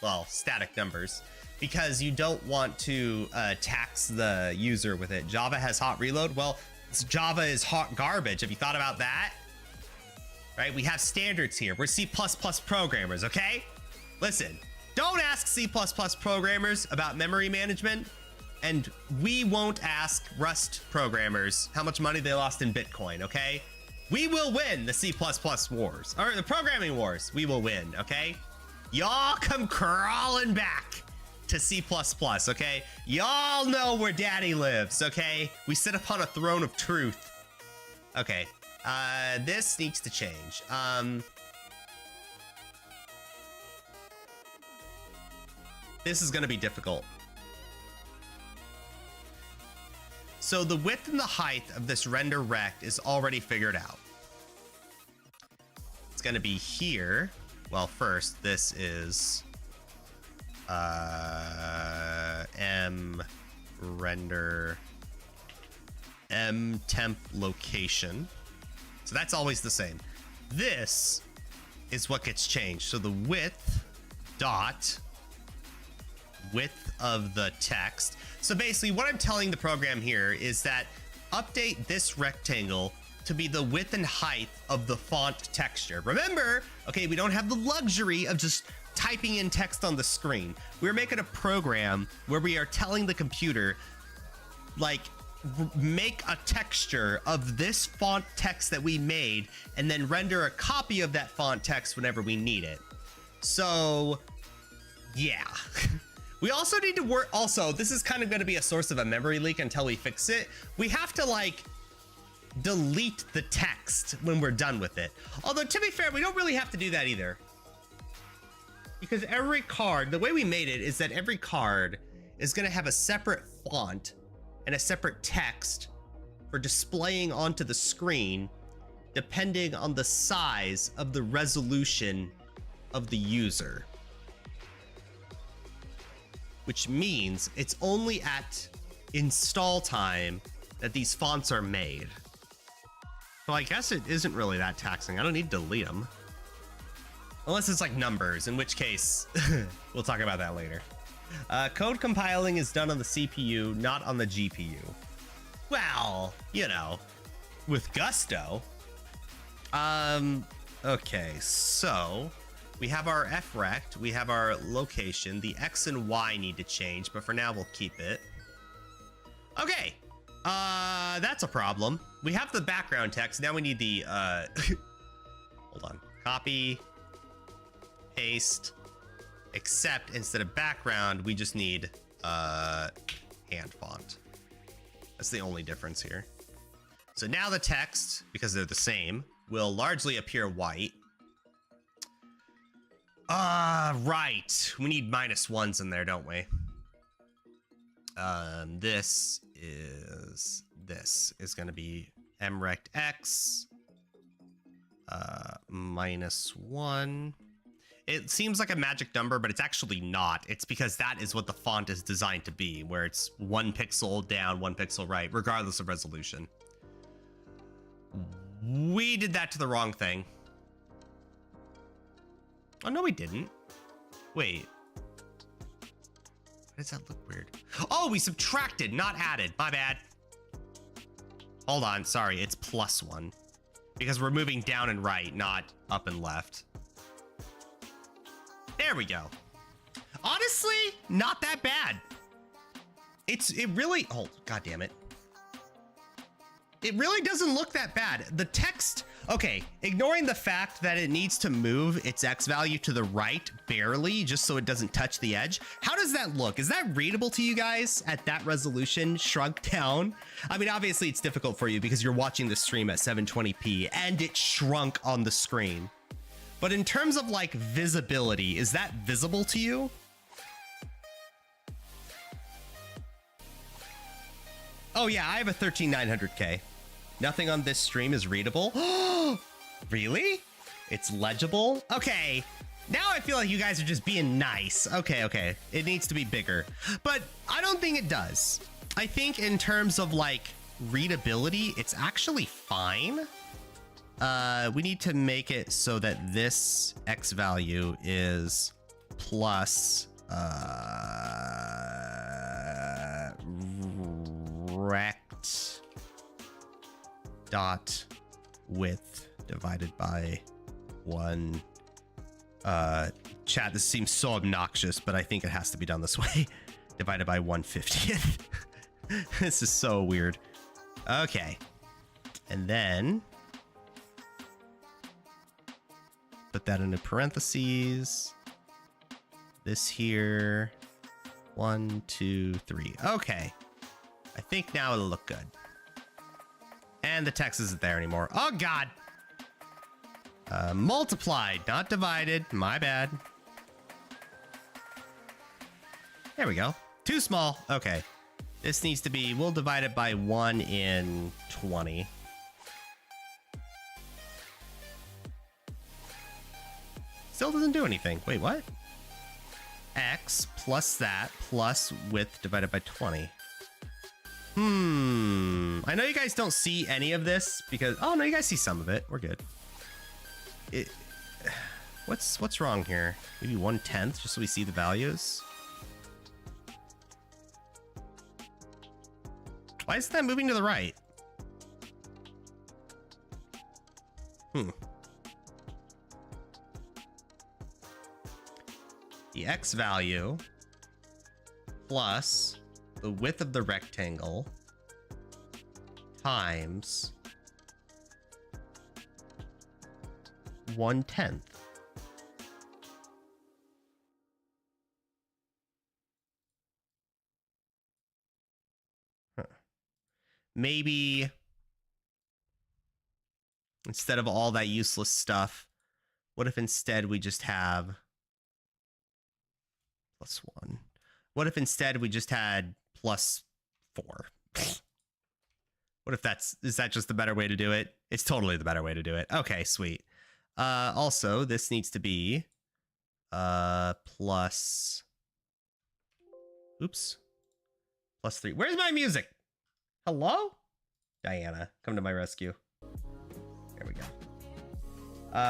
well, static numbers, because you don't want to tax the user with it. Java has hot reload. Well, Java is hot garbage. Have you thought about that? Right? We have standards here. We're C++ programmers, okay? Listen, don't ask C++ programmers about memory management, and we won't ask Rust programmers how much money they lost in Bitcoin, okay? We will win the C++ wars, or the programming wars. We will win, okay? Y'all come crawling back to C++, okay? Y'all know where daddy lives, okay? We sit upon a throne of truth. Okay, this needs to change. This is gonna be difficult. So the width and the height of this render rect is already figured out. It's gonna be here. Well, first, this is m render m temp location. So that's always the same. This is what gets changed. So the width dot width of the text. So basically what I'm telling the program here is that update this rectangle to be the width and height of the font texture. Remember, okay, we don't have the luxury of just typing in text on the screen. We're making a program where we are telling the computer, like, make a texture of this font text that we made and then render a copy of that font text whenever we need it. So, yeah. We also need to work, also, this is kind of gonna be a source of a memory leak until we fix it. We have to like delete the text when we're done with it. Although to be fair, we don't really have to do that either. Because every card, the way we made it is that every card is gonna have a separate font and a separate text for displaying onto the screen, depending on the size of the resolution of the user. Which means it's only at install time that these fonts are made. So I guess it isn't really that taxing. I don't need to delete them. Unless it's like numbers, in which case, we'll talk about that later. Code compiling is done on the CPU, not on the GPU. Well, you know, with gusto. Okay, so we have our frect, we have our location, the X and Y need to change, but for now we'll keep it. Okay, that's a problem. We have the background text, now we need the, hold on, copy, paste, except instead of background, we just need hand font. That's the only difference here. So now the text, because they're the same, will largely appear white. Right. We need -1s in there, don't we? This is going to be mrect x -1. It seems like a magic number, but it's actually not. It's because that is what the font is designed to be, where it's 1 pixel down, 1 pixel right, regardless of resolution. We did that to the wrong thing. Oh, no, we didn't. Wait. Why does that look weird? Oh, we subtracted, not added. My bad. Hold on, sorry, it's +1. Because we're moving down and right, not up and left. There we go. Honestly, not that bad. It really, oh, God damn it. It really doesn't look that bad. The text, okay, ignoring the fact that it needs to move its X value to the right barely, just so it doesn't touch the edge. How does that look? Is that readable to you guys at that resolution, shrunk down? I mean, obviously it's difficult for you because you're watching the stream at 720p and it shrunk on the screen. But in terms of like visibility, is that visible to you? Oh yeah, I have a 13900K. Nothing on this stream is readable. Really? It's legible? Okay. Now I feel like you guys are just being nice. Okay. It needs to be bigger. But I don't think it does. I think in terms of like readability, it's actually fine. We need to make it so that this X value is plus rect dot width divided by 1. Chat, this seems so obnoxious, but I think it has to be done this way. Divided by 1/50th. This is so weird. Okay. And then put that into parentheses. This here. 1, 2, 3. Okay. I think now it'll look good. And the text isn't there anymore. Oh, God. Multiplied, not divided. My bad. There we go. Too small. Okay. This needs to be, we'll divide it by 1 in 20. Still doesn't do anything. Wait, what? X plus that plus width divided by 20. I know you guys don't see any of this because, oh no, you guys see some of it. We're good. What's wrong here? Maybe 1/10 just so we see the values. Why is that moving to the right? The X value plus the width of the rectangle times 1/10. Maybe instead of all that useless stuff, what if instead we just have +1? What if instead we just had +4? What if is that just the better way to do it? It's totally the better way to do it. Okay, sweet. Also, this needs to be plus, oops, +3. Where's my music? Hello? Diana, come to my rescue. There we go.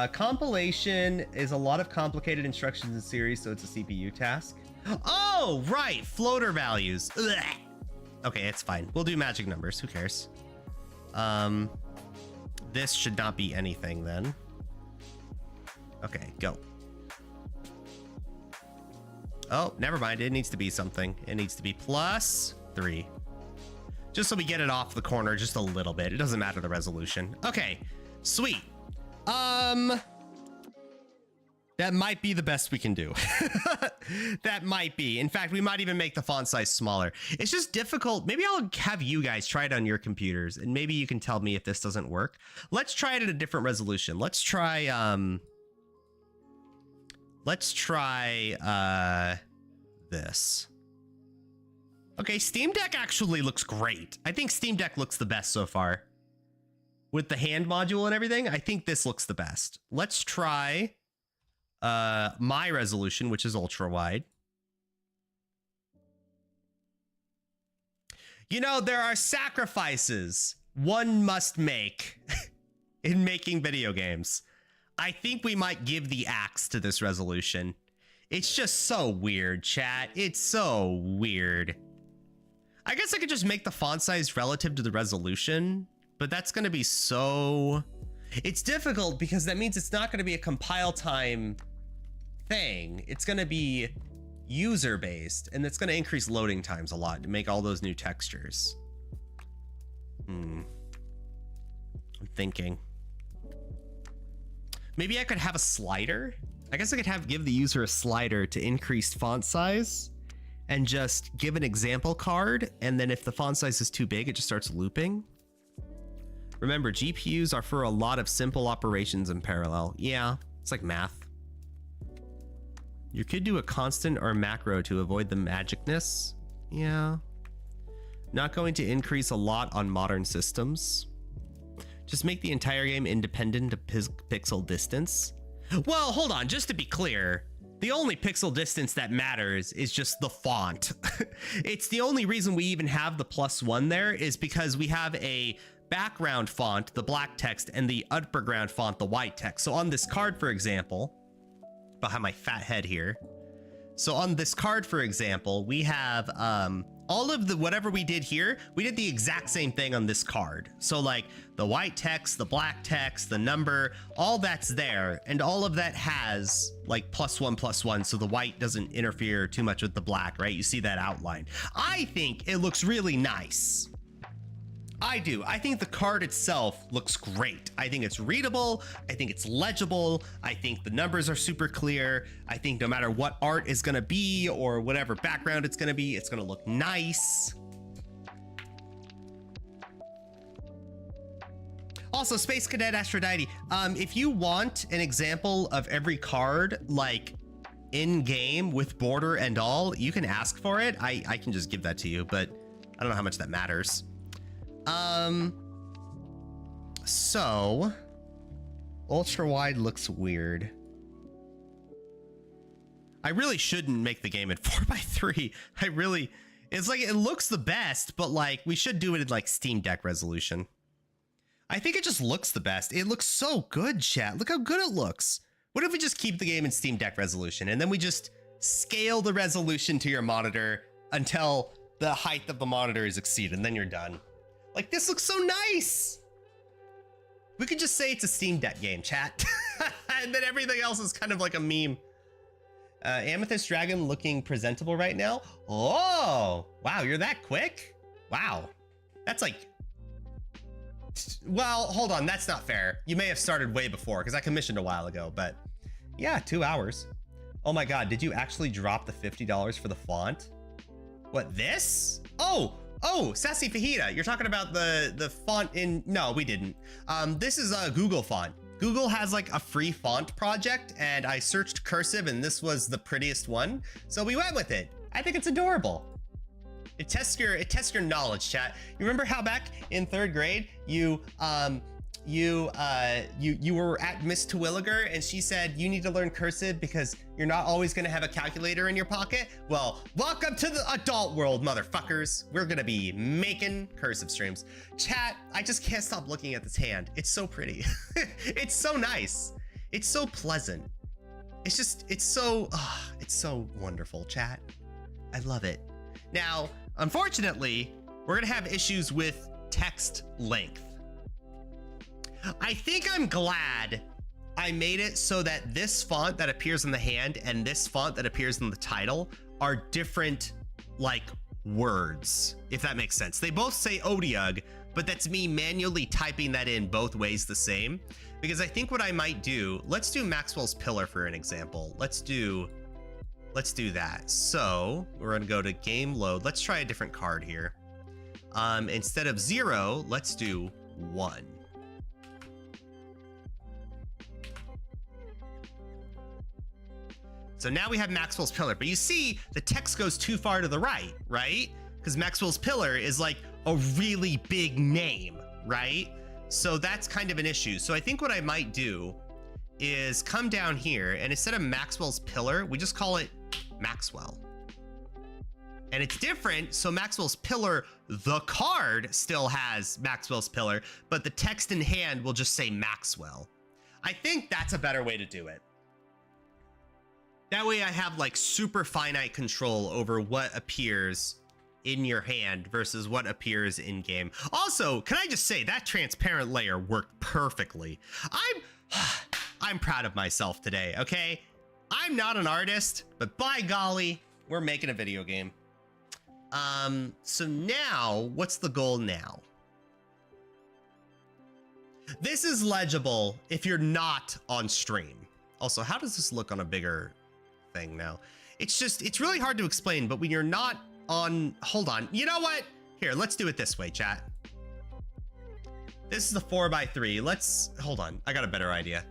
Compilation is a lot of complicated instructions in series, so it's a CPU task. Oh, right, floater values. Ugh. Okay, it's fine. We'll do magic numbers. Who cares? This should not be anything then. Okay, go. Oh, never mind. It needs to be something. It needs to be +3. Just so we get it off the corner just a little bit. It doesn't matter the resolution. Okay, sweet. That might be the best we can do. That might be. In fact, we might even make the font size smaller. It's just difficult. Maybe I'll have you guys try it on your computers, and maybe you can tell me if this doesn't work. Let's try it at a different resolution. Let's try Let's try this. Okay, Steam Deck actually looks great. I think Steam Deck looks the best so far. With the hand module and everything, I think this looks the best. Let's try my resolution, which is ultra wide. You know, there are sacrifices one must make in making video games. I think we might give the axe to this resolution. It's just so weird, chat. It's so weird. I guess I could just make the font size relative to the resolution, but that's going to be so... It's difficult because that means it's not going to be a compile time thing. It's going to be user based, and it's going to increase loading times a lot to make all those new textures. I'm thinking maybe I could have a slider. I guess I could give the user a slider to increase font size and just give an example card, and then if the font size is too big, it just starts looping. Remember, GPUs are for a lot of simple operations in parallel. Yeah, it's like math. You could do a constant or macro to avoid the magicness. Yeah. Not going to increase a lot on modern systems. Just make the entire game independent of pixel distance. Well, hold on, just to be clear, the only pixel distance that matters is just the font. It's the only reason we even have the +1 there is because we have a background font, the black text, and the upperground font, the white text. So on this card, for example, behind my fat head here. So on this card, for example, we have all of the whatever we did here, we did the exact same thing on this card. So like the white text, the black text, the number, all that's there. And all of that has like +1/+1. So the white doesn't interfere too much with the black, right? You see that outline. I think it looks really nice. I do. I think the card itself looks great. I think it's readable. I think it's legible. I think the numbers are super clear. I think no matter what art is going to be or whatever background it's going to be, it's going to look nice. Also, Space Cadet Aphrodite, if you want an example of every card, like in game with border and all, you can ask for it. I can just give that to you, but I don't know how much that matters. So ultra wide looks weird. I really shouldn't make the game at 4:3. It's like, it looks the best, but like we should do it in like Steam Deck resolution. I think it just looks the best. It looks so good, chat. Look how good it looks. What if we just keep the game in Steam Deck resolution and then we just scale the resolution to your monitor until the height of the monitor is exceeded, and then you're done. Like, this looks so nice. We could just say it's a Steam Deck game, chat. And then everything else is kind of like a meme. Amethyst Dragon looking presentable right now. Oh, wow, you're that quick? Wow. That's like... Well, hold on, that's not fair. You may have started way before, because I commissioned a while ago, but... Yeah, 2 hours. Oh my god, did you actually drop the $50 for the font? What, this? Oh, Sassy Fajita, you're talking about the font in... No, we didn't. This is a Google font. Google has like a free font project, and I searched cursive, and this was the prettiest one. So we went with it. I think it's adorable. It tests your knowledge, chat. You remember how back in 3rd grade, you were at Miss Terwilliger and she said you need to learn cursive because you're not always going to have a calculator in your pocket? Well, welcome to the adult world, motherfuckers. We're going to be making cursive streams. Chat, I just can't stop looking at this hand. It's so pretty. It's so nice. It's so pleasant. It's so wonderful, chat. I love it. Now, unfortunately, we're going to have issues with text length. I think I'm glad I made it so that this font that appears in the hand and this font that appears in the title are different, like, words, if that makes sense. They both say Odiug, but that's me manually typing that in both ways the same. Because I think what I might do, let's do Maxwell's Pillar for an example. Let's do that. So we're gonna go to game load. Let's try a different card here. Instead of 0, let's do 1. So now we have Maxwell's Pillar, but you see the text goes too far to the right, right? Because Maxwell's Pillar is like a really big name, right? So that's kind of an issue. So I think what I might do is come down here, and instead of Maxwell's Pillar, we just call it Maxwell. And it's different, so Maxwell's Pillar, the card still has Maxwell's Pillar, but the text in hand will just say Maxwell. I think that's a better way to do it. That way I have like super finite control over what appears in your hand versus what appears in game. Also, can I just say that transparent layer worked perfectly. I'm proud of myself today, okay? I'm not an artist, but by golly, we're making a video game. So now, what's the goal now? This is legible if you're not on stream. Also, how does this look on a bigger thing now? It's really hard to explain, but when you're not on, hold on. You know what? Here, let's do it this way, chat. This is the 4x3. Hold on. I got a better idea.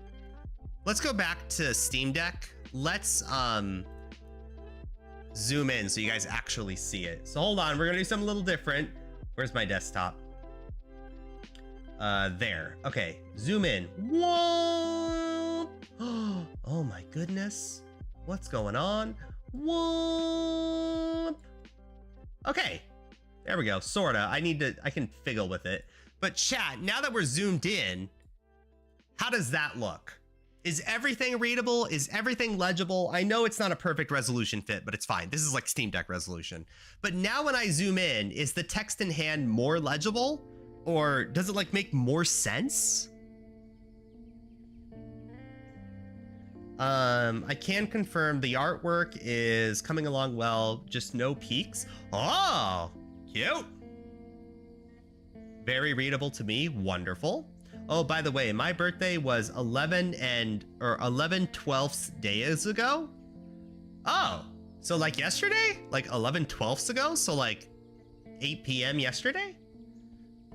Let's go back to Steam Deck. Let's, zoom in so you guys actually see it. So hold on, we're gonna do something a little different. Where's my desktop? There. Okay, zoom in. Whoa! Oh my goodness. What's going on? Whoa! Okay, there we go, sorta. I can fiddle with it. But chat, now that we're zoomed in, how does that look? Is everything readable? Is everything legible? I know it's not a perfect resolution fit, but it's fine. This is like Steam Deck resolution. But now when I zoom in, is the text in hand more legible? Or does it like make more sense? I can confirm the artwork is coming along well, just no peaks. Oh, cute. Very readable to me, wonderful. Oh, by the way, my birthday was 11/12 days ago. Oh, so like yesterday? Like 11/12 ago? So like 8 p.m. yesterday?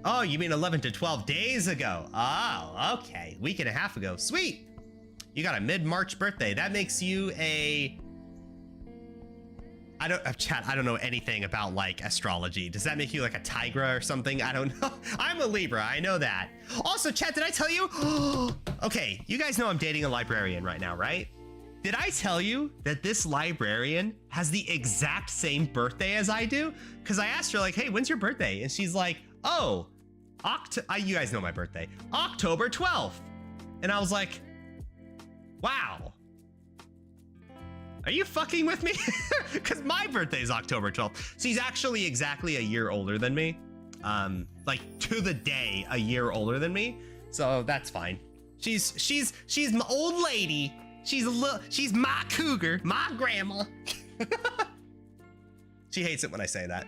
Oh, you mean 11 to 12 days ago? Oh, okay. Week and a half ago. Sweet. You got a mid-March birthday. That makes you a... chat, I don't know anything about like astrology. Does that make you like a Tigra or something? I don't know. I'm a Libra, I know that. Also, chat, did I tell you? Okay, you guys know I'm dating a librarian right now, right? Did I tell you that this librarian has the exact same birthday as I do? Because I asked her like, hey, when's your birthday? And she's like, oh, you guys know my birthday, October 12th. And I was like, wow. Are you fucking with me? Because my birthday is October 12th. She's actually exactly a year older than me. Like to the day, a year older than me. So that's fine. She's my old lady. She's my cougar, my grandma. She hates it when I say that.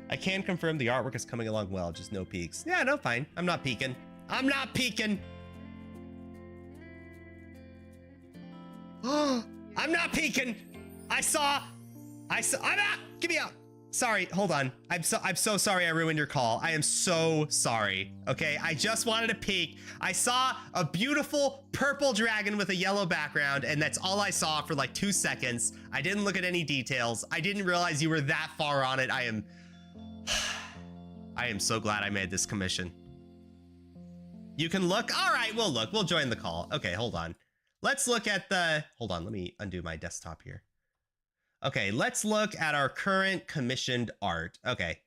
I can confirm the artwork is coming along well, just no peaks. Yeah, no, fine. I'm not peeking. I'm not peeking. I'm not peeking. I'm not. Give me up. Sorry, hold on. I'm so sorry I ruined your call. I am so sorry. Okay, I just wanted to peek. I saw a beautiful purple dragon with a yellow background, and that's all I saw for like 2 seconds. I didn't look at any details. I didn't realize you were that far on it. I am so glad I made this commission. You can look. All right, we'll look. We'll join the call. Okay, hold on. Let's look at the, hold on, let me undo my desktop here. Okay, let's look at our current commissioned art. Okay.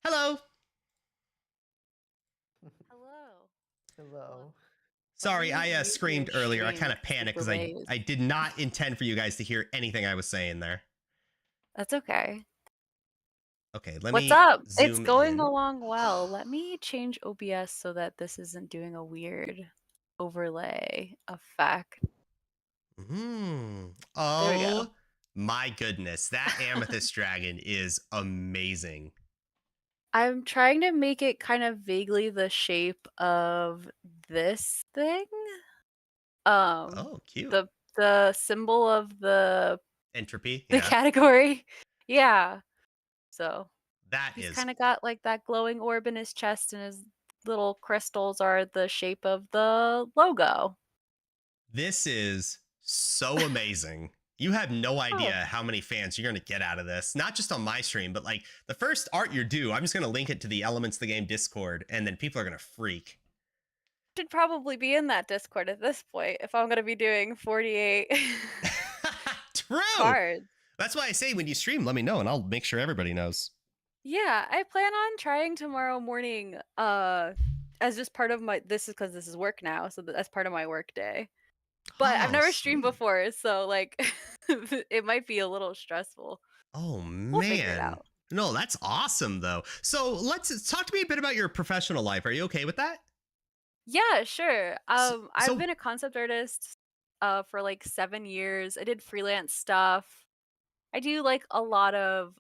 Hello. Hello. Hello. Sorry, I screamed earlier. I kind of panicked because I did not intend for you guys to hear anything I was saying there. That's okay. Okay, let What's me up? zoom It's going in. along well. Let me change OBS so that this isn't doing a weird overlay effect. Mm. There we go. Oh my goodness, that amethyst dragon is amazing. I'm trying to make it kind of vaguely the shape of this thing. Oh, cute. The symbol of the Entropy, the yeah. category. Yeah. So That he's is kind of got like that glowing orb in his chest, and his little crystals are the shape of the logo. This is so amazing. You have no idea Oh, how many fans you're going to get out of this. Not just on my stream, but like the first art you're due, I'm just going to link it to the Elements the Game Discord, and then people are going to freak. should probably be in that Discord at this point if I'm gonna be doing 48 True. cards. That's why I say when you stream, let me know, and I'll make sure everybody knows. Yeah, I plan on trying tomorrow morning, as just part of my this is because this is work now, so that's part of my work day. But I've Oh, never streamed sweet. before, so like it might be a little stressful. Oh, We'll figure it man. out. No, that's awesome, though. So let's talk to me a bit about your professional life. Are you okay with that? Yeah, sure. So, I've so been a concept artist for like 7 years. I did freelance stuff. I do like a lot of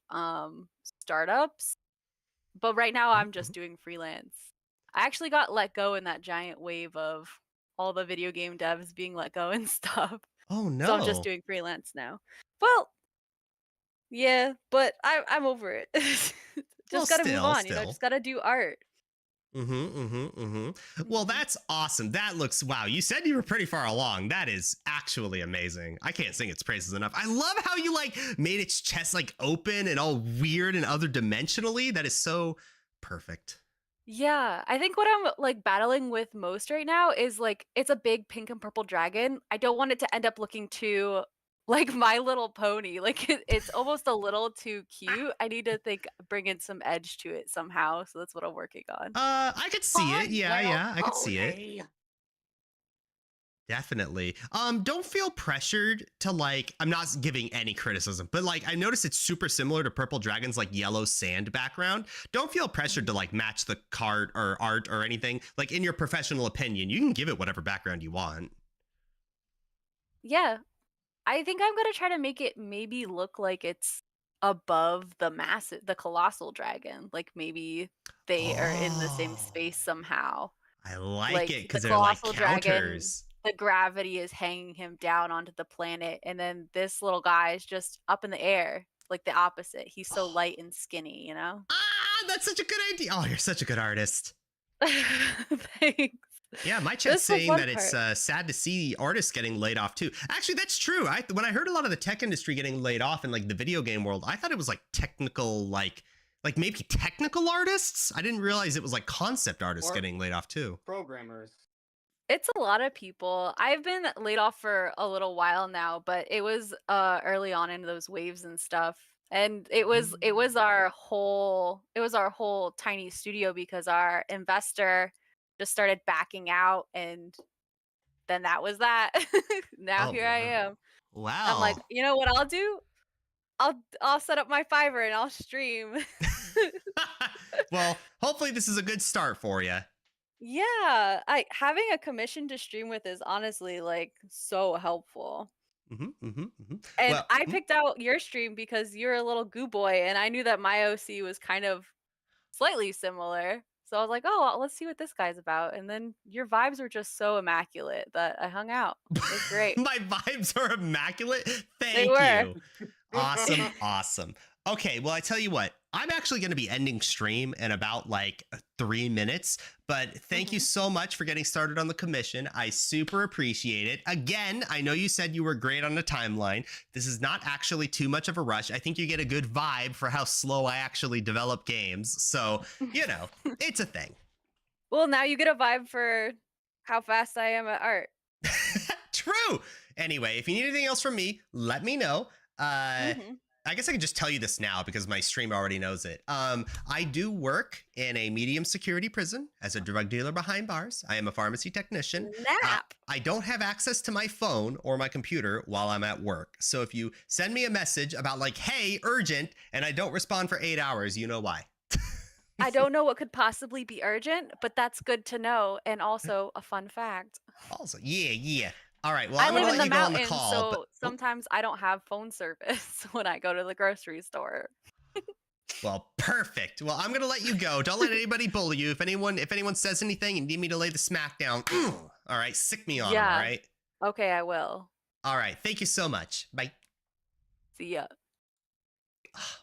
startups, but right now I'm just Mhm. doing freelance. I actually got let go in that giant wave of all the video game devs being let go and stuff. Oh, So I'm just no. doing freelance now. Well, yeah, but I'm over it. Well, Just gotta move on, still. just gotta do art. Well, Mhm. that's awesome. That looks, wow. You said you were pretty far along. That is actually amazing. I can't sing its praises enough. I love how you like made its chest like open and all weird and other dimensionally. That is so perfect. Yeah, I think what I'm like battling with most right now is like it's a big pink and purple dragon. I don't want it to end up looking too like My Little Pony. Like it's almost a little too cute. I need to think bring in some edge to it somehow. So that's what I'm working on. I could see it. My little Yeah, I could see it. pony. Definitely. Don't feel pressured to like, I'm not giving any criticism, but like I noticed it's super similar to Purple Dragon's like yellow sand background. Don't feel pressured to like match the card or art or anything. Like in your professional opinion, you can give it whatever background you want. Yeah, I think I'm gonna try to make it maybe look like it's above the colossal dragon. Like maybe they are in the same Oh, space somehow. I like Like it the because they're like colossal dragon, counters. the gravity is hanging him down onto the planet, and then this little guy is just up in the air, like the opposite. He's so Oh, light and skinny, you know? that's such a good idea. Oh, you're such a good artist. Thanks. Yeah, my chat's That's the saying fun that it's part. sad to see artists getting laid off too. Actually, that's true. When I heard a lot of the tech industry getting laid off in like the video game world, I thought it was like technical, like maybe technical artists. I didn't realize it was like concept artists Or getting laid off too. programmers. It's a lot of people. I've been laid off for a little while now, but it was early on in those waves and stuff. And it was our whole tiny studio because our investor just started backing out, and then that was that. Now Oh, here I am. I'm like, wow. you know what I'll do? I'll set up my Fiverr and I'll stream. Well, hopefully this is a good start for you. Yeah, I having a commission to stream with is honestly like so helpful. And Well, I picked out your stream because you're a little goo boy, and I knew that my OC was kind of slightly similar. So I was like, oh, well, let's see what this guy's about. And then your vibes were just so immaculate that I hung out. It was great. my vibes are immaculate. They Thank were. you. Awesome, awesome. Okay, well, I tell you what, I'm actually going to be ending stream in about like 3 minutes, but thank you Mhm. so much for getting started on the commission. I super appreciate it. Again, I know you said you were great on the timeline. This is not actually too much of a rush. I think you get a good vibe for how slow I actually develop games. So, you know, it's a thing. Well, now you get a vibe for how fast I am at art. True. Anyway, if you need anything else from me, let me know. Mhm. I guess I can just tell you this now because my stream already knows it. I do work in a medium security prison as a drug dealer behind bars. I am a pharmacy technician. Nap. I don't have access to my phone or my computer while I'm at work. So if you send me a message about like, hey, urgent, and I don't respond for 8 hours, you know why. I don't know what could possibly be urgent, but that's good to know, and also a fun fact. Also, yeah. All right, well, I I'm going live to in let the you go on the mountains, call, but so sometimes I don't have phone service when I go to the grocery store. well, perfect. Well, I'm going to let you go. Don't let anybody bully you. If anyone says anything and need me to lay the smack down, all right, sick me on them, all Yeah. right? Okay, I will. All right, thank you so much. Bye. See ya.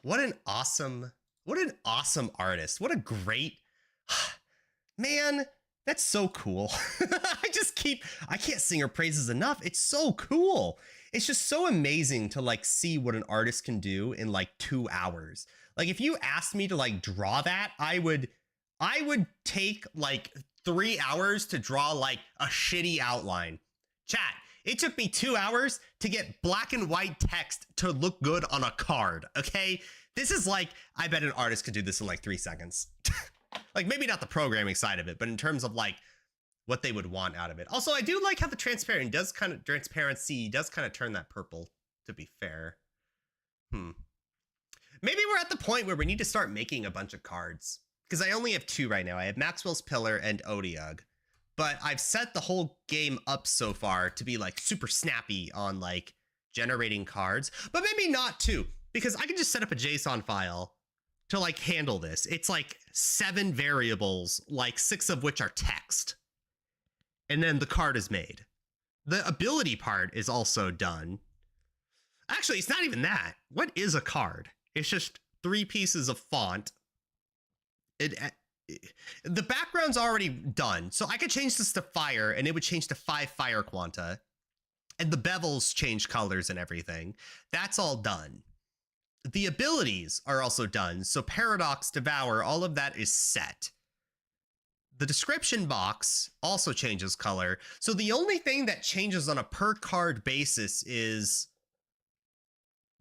What an awesome artist. What a great man. That's so cool. I can't sing her praises enough. It's so cool. It's just so amazing to like see what an artist can do in like 2 hours. Like if you asked me to like draw that, I would take like 3 hours to draw like a shitty outline. Chat, it took me 2 hours to get black and white text to look good on a card, okay? This is like, I bet an artist could do this in like 3 seconds. Like maybe not the programming side of it, but in terms of like what they would want out of it. Also, I do like how the transparency does kind of turn that purple, to be fair. Maybe we're at the point where we need to start making a bunch of cards, because I only have 2 right now. I have Maxwell's Pillar and Odiug, but I've set the whole game up so far to be like super snappy on like generating cards, but maybe not too, because I can just set up a JSON file to like handle this. It's like 7 variables, like 6 of which are text. And then the card is made. The ability part is also done. Actually, it's not even that. What is a card? It's just 3 pieces of font. The background's already done. So I could change this to fire and it would change to 5 fire quanta. And the bevels change colors and everything. That's all done. The abilities are also done. So Paradox, Devour, all of that is set. The description box also changes color. So the only thing that changes on a per card basis is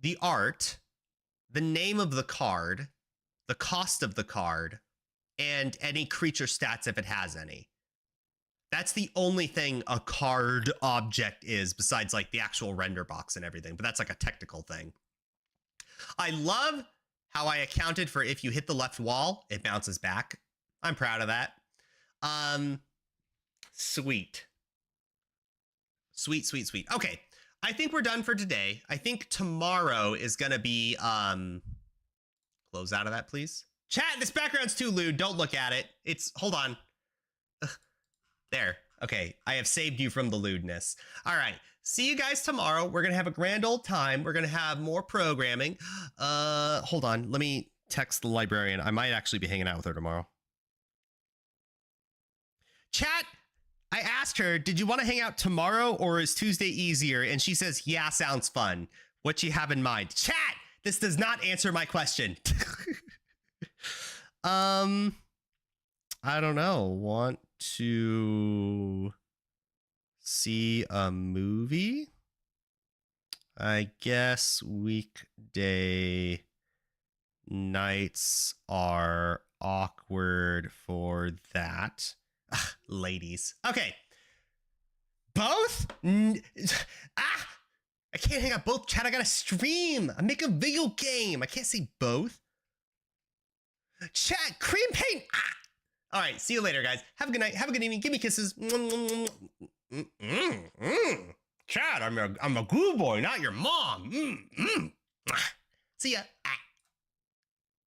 the art, the name of the card, the cost of the card, and any creature stats if it has any. That's the only thing a card object is, besides like the actual render box and everything, but that's like a technical thing. I love how I accounted for if you hit the left wall, it bounces back. I'm proud of that. Sweet. Okay, I think we're done for today. I think tomorrow is gonna be, close out of that, please. Chat, this background's too lewd. Don't look at it. Hold on. Ugh. There. Okay, I have saved you from the lewdness. All right, see you guys tomorrow. We're gonna have a grand old time. We're gonna have more programming. Hold on. Let me text the librarian. I might actually be hanging out with her tomorrow. Chat, I asked her, did you want to hang out tomorrow or is Tuesday easier? And she says, yeah, sounds fun. What you have in mind? Chat, this does not answer my question. I don't know. Want to see a movie? I guess weekday nights are awkward for that. Ugh, ladies. Okay. Both? I can't hang out both, chat. I gotta stream. I make a video game. I can't say both. Chat, cream paint. All right, see you later, guys. Have a good night. Have a good evening. Give me kisses. Chat, I'm a good boy, not your mom. See ya.